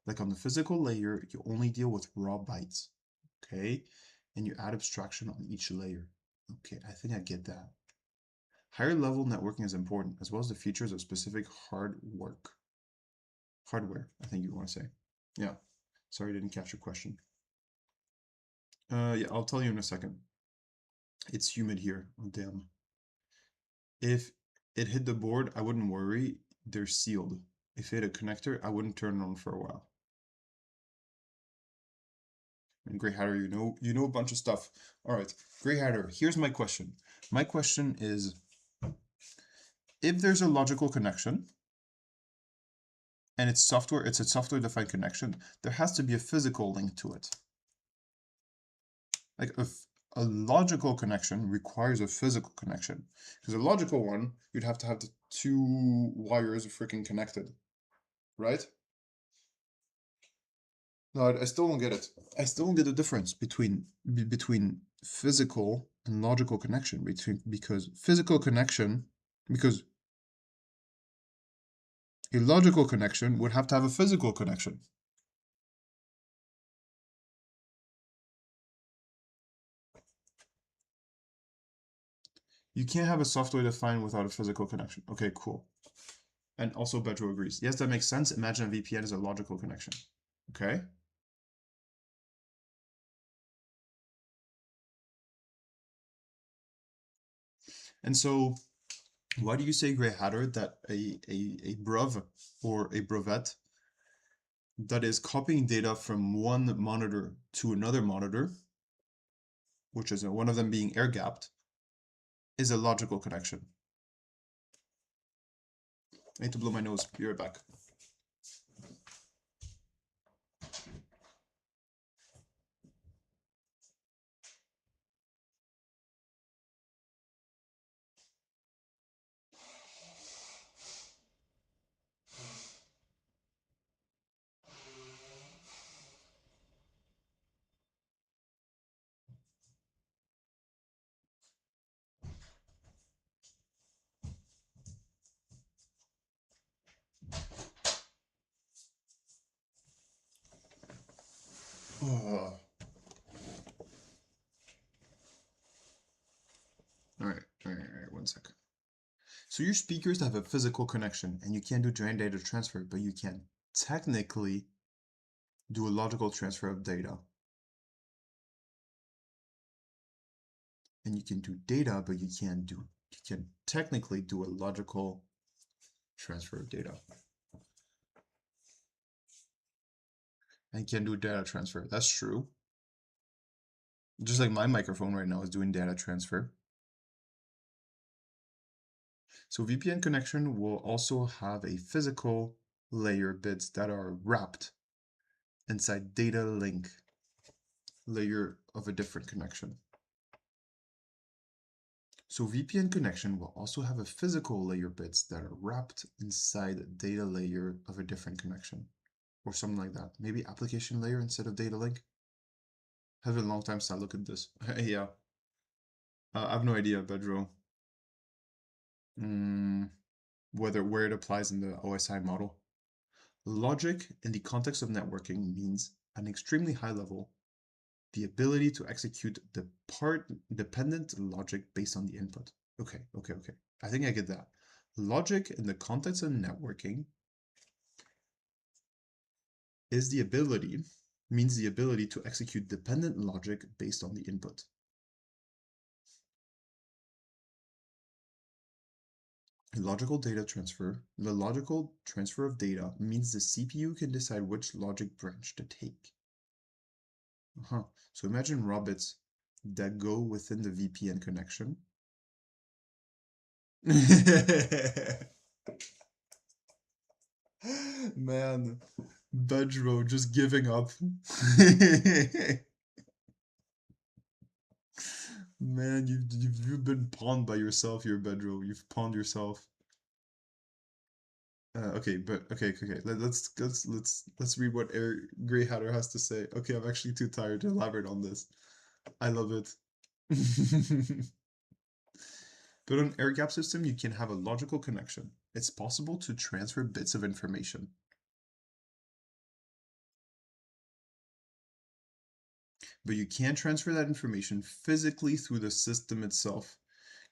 Like on the physical layer, you only deal with raw bytes, okay? And you add abstraction on each layer. Okay, I think I get that. Higher level networking is important, as well as the features of specific hardware, I think you want to say. Yeah, sorry I didn't catch your question. Yeah, I'll tell you in a second. It's humid here, oh damn. If it hit the board, I wouldn't worry, they're sealed. If it hit a connector, I wouldn't turn it on for a while. And Grey Hatter, you know a bunch of stuff. All right, Grey Hatter, here's my question. My question is, if there's a logical connection, and it's a software-defined connection, there has to be a physical link to it. Like a logical connection requires a physical connection. Because a logical one, you'd have to have the two wires freaking connected, right? No, I still don't get it. I still don't get the difference between physical and logical connection. Because a logical connection would have to have a physical connection. You can't have a software defined without a physical connection. Okay, cool. And also Pedro agrees. Yes, that makes sense. Imagine a VPN is a logical connection. Okay. And so why do you say, Grey Hatter, that a bruv or a brevet that is copying data from one monitor to another monitor, which is one of them being air gapped, is a logical connection? I need to blow my nose. Be right back. Oh. All right, 1 second. So your speakers have a physical connection, and you can't do joint data transfer, but you can technically do a logical transfer of data. And you can do data, but you can technically do a logical transfer of data. And can do data transfer. That's true. Just like my microphone right now is doing data transfer. So VPN connection will also have a physical layer bits that are wrapped inside data link layer of a different connection. So VPN connection will also have a physical layer bits that are wrapped inside data layer of a different connection, or something like that. Maybe application layer instead of data link. Has been a long time since I look at this. Yeah. I have no idea, Pedro. Where it applies in the OSI model. Logic in the context of networking means an extremely high level, the ability to execute the part-dependent logic based on the input. Okay. I think I get that. Logic in the context of networking means the ability to execute dependent logic based on the input. The logical transfer of data means the CPU can decide which logic branch to take. So imagine robots that go within the VPN connection. Man, Bedro just giving up. Man, you've been pawned by yourself here, Bedro. You've pawned yourself. Okay. Let's read what Grey Hatter has to say. Okay, I'm actually too tired to elaborate on this. I love it. But on air gap system, you can have a logical connection. It's possible to transfer bits of information. But you can't transfer that information physically through the system itself.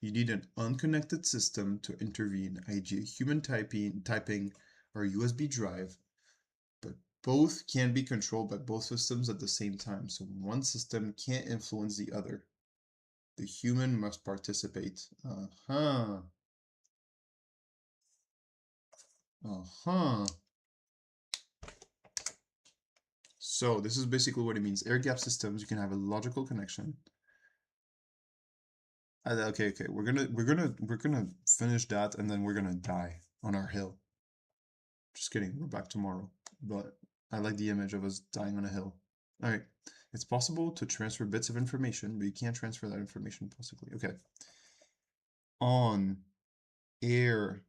You need an unconnected system to intervene, e.g. human typing or a USB drive, but both can be controlled by both systems at the same time, so one system can't influence the other. The human must participate. So this is basically what it means. Air gap systems, you can have a logical connection. Okay. We're gonna finish that, and then we're gonna die on our hill. Just kidding. We're back tomorrow. But I like the image of us dying on a hill. All right. It's possible to transfer bits of information, but you can't transfer that information possibly. Okay. On air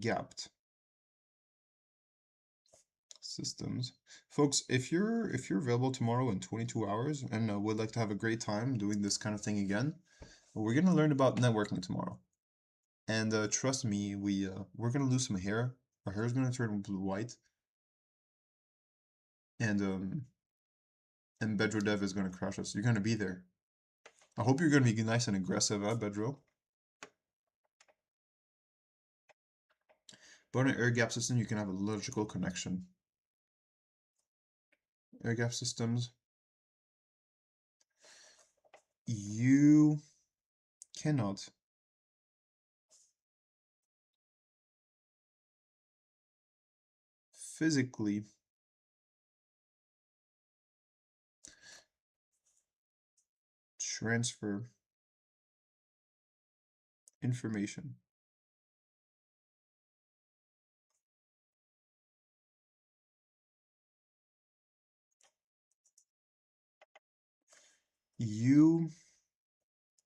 gapped systems, folks, if you're available tomorrow in 22 hours and would like to have a great time doing this kind of thing again, we're gonna learn about networking tomorrow. And trust me, we're gonna lose some hair. Our hair is gonna turn blue white, and Bedro Dev is gonna crush us. You're gonna be there. I hope you're gonna be nice and aggressive, Bedro. But in an air gap system, you can have a logical connection. Air gap systems, you cannot physically transfer information you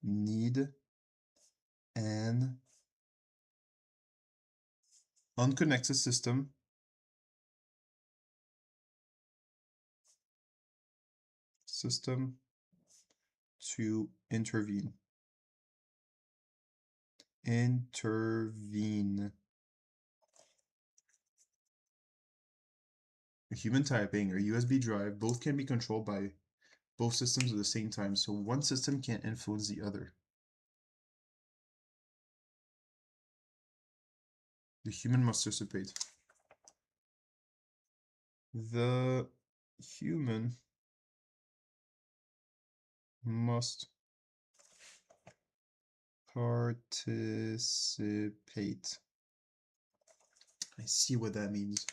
need an unconnected system to intervene. Human typing or USB drive both can be controlled by both systems at the same time, so one system can't influence the other. The human must participate. The human must participate. I see what that means.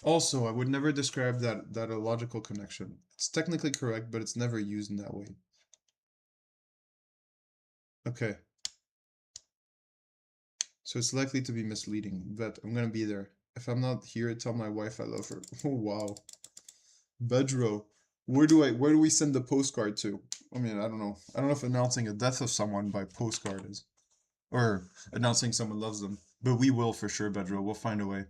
Also, I would never describe that a logical connection. It's technically correct, but it's never used in that way. Okay. So it's likely to be misleading, but I'm gonna be there. If I'm not here, tell my wife I love her. Oh wow. Bedro. Where do we send the postcard to? I mean, I don't know. I don't know if announcing a death of someone by postcard is. Or announcing someone loves them. But we will for sure, Bedro. We'll find a way.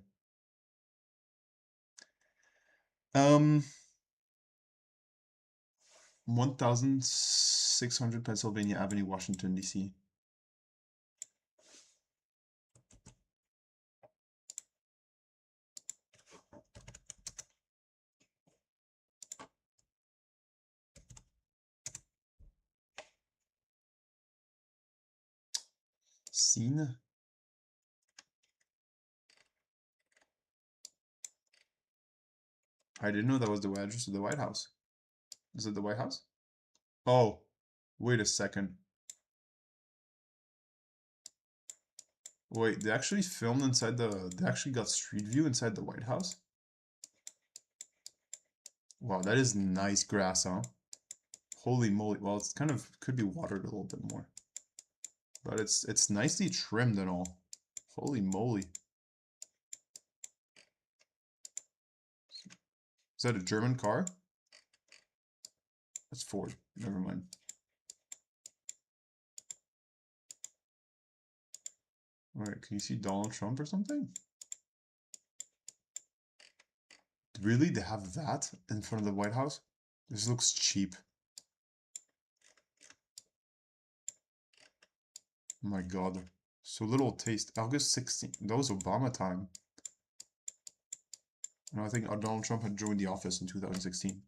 1600 Pennsylvania Avenue, Washington, D.C. Scene? I didn't know that was the address of the White House. Is it the White House? Oh, wait a second. Wait, they actually filmed inside they actually got street view inside the White House? Wow, that is nice grass, huh? Holy moly. Well, it's kind of, could be watered a little bit more. But it's nicely trimmed and all. Holy moly. Is that a German car? That's Ford. Never mind. Alright, can you see Donald Trump or something? Really? They have that in front of the White House? This looks cheap. Oh my god. So little taste. August 16th. That was Obama time. And I think Donald Trump had joined the office in 2016.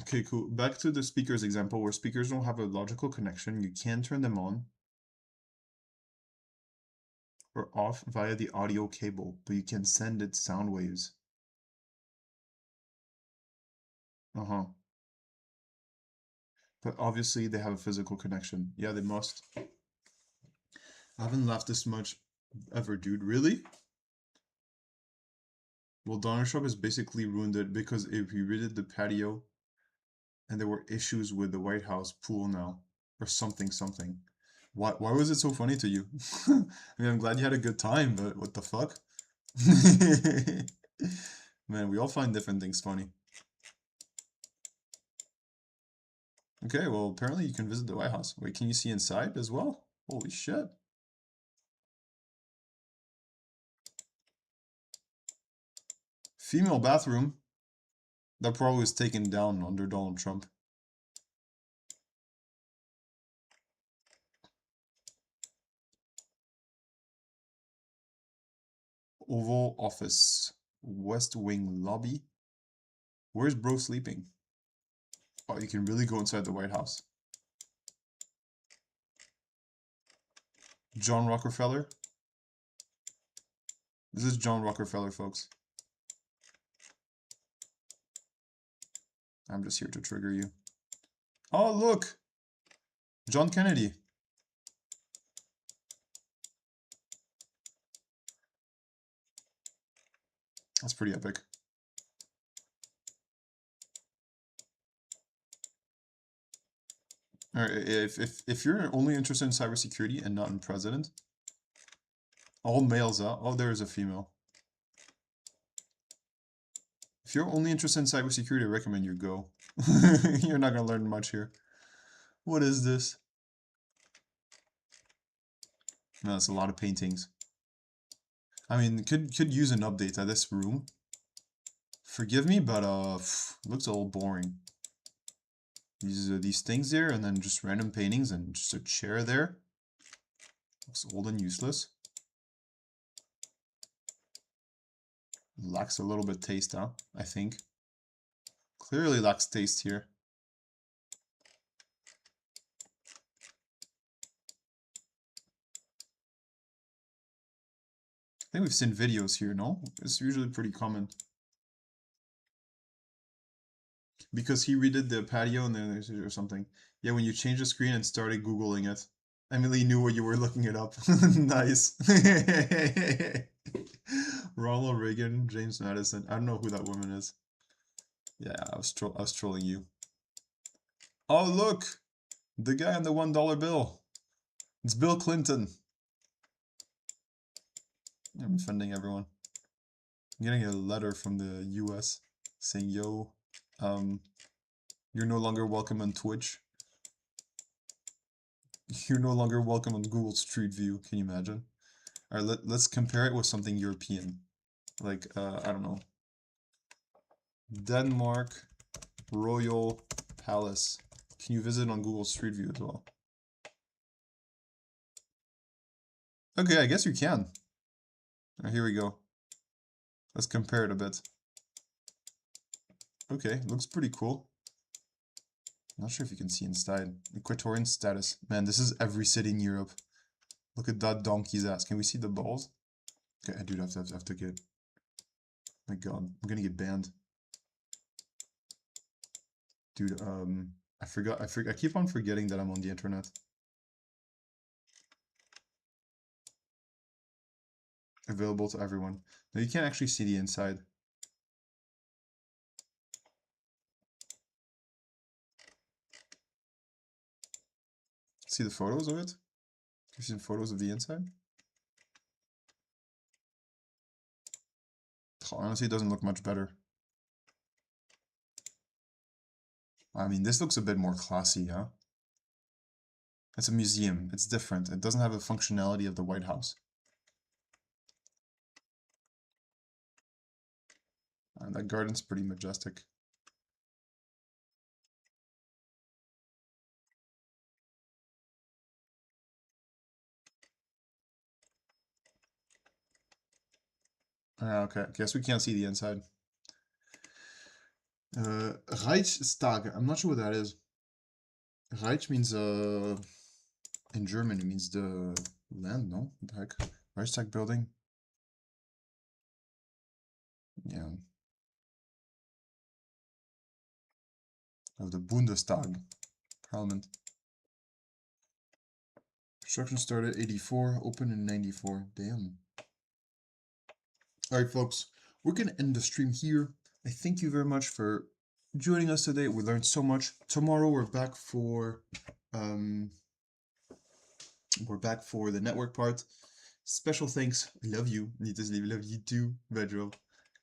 Okay, cool. Back to the speakers example where speakers don't have a logical connection. You can turn them on or off via the audio cable, but you can send it sound waves. Uh-huh. But obviously they have a physical connection. Yeah, they must. I haven't laughed this much ever, dude. Really? Well, Donald Trump has basically ruined it because if he redid the patio and there were issues with the White House pool now or something. Why was it so funny to you? I mean, I'm glad you had a good time, but what the fuck? Man, we all find different things funny. Okay, well, apparently you can visit the White House. Wait, can you see inside as well? Holy shit. Female bathroom. That probably was taken down under Donald Trump. Oval Office. West Wing Lobby. Where's bro sleeping? Oh, you can really go inside the White House. John Rockefeller. This is John Rockefeller, folks. I'm just here to trigger you. Oh, look! John Kennedy. That's pretty epic. All right, if you're only interested in cybersecurity and not in president, all males are. Oh, there is a female. If you're only interested in cybersecurity, I recommend you go. You're not gonna learn much here. What is this? No, that's a lot of paintings. I mean, could use an update at this room. Forgive me, but looks a little boring. These things there, and then just random paintings, and just a chair there. Looks old and useless. Lacks a little bit taste, huh? I think. Clearly lacks taste here. I think we've seen videos here, no? It's usually pretty common. Because he redid the patio and then or something. Yeah, when you changed the screen and started Googling it. Emily knew what you were looking it up. Nice. Ronald Reagan, James Madison. I don't know who that woman is. Yeah, I was trolling you. Oh, look! The guy on the $1 bill. It's Bill Clinton. I'm offending everyone. I'm getting a letter from the US saying, yo, you're no longer welcome on Twitch. You're no longer welcome on Google Street View. Can you imagine? All right, let's compare it with something European. Like, I don't know. Denmark Royal Palace. Can you visit on Google Street View as well? Okay, I guess you can. All right, here we go. Let's compare it a bit. Okay, looks pretty cool. Not sure if you can see inside. Equatorian status. Man, this is every city in Europe. Look at that donkey's ass. Can we see the balls? Okay, I do have to get... My god, I'm gonna get banned. Dude, I keep on forgetting that I'm on the internet. Available to everyone. No, you can't actually see the inside. See the photos of it? You've seen photos of the inside? Honestly, it doesn't look much better. I mean, this looks a bit more classy, huh? It's a museum. It's different. It doesn't have the functionality of the White House. And that garden's pretty majestic. Okay, guess we can't see the inside. Reichstag. I'm not sure what that is. Reich means in German it means the land, no? What the heck? Reichstag building. Yeah. Of the Bundestag Parliament. Construction started 84, open in 94. Damn. Alright folks, we're gonna end the stream here. I thank you very much for joining us today. We learned so much. Tomorrow we're back for the network part. Special thanks. Love you. Need to leave. Love you too, Vedro.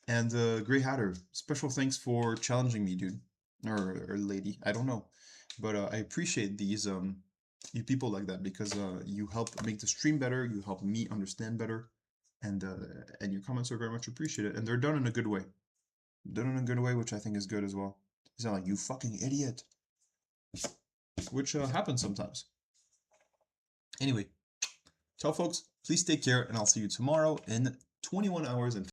And Grey Hatter. Special thanks for challenging me, dude. Or lady. I don't know. But I appreciate these you people like that because you help make the stream better. You help me understand better. And your comments are very much appreciated. And they're done in a good way. Done in a good way, which I think is good as well. It's not like, you fucking idiot. Which happens sometimes. Anyway, tell folks, please take care, and I'll see you tomorrow in 21 hours and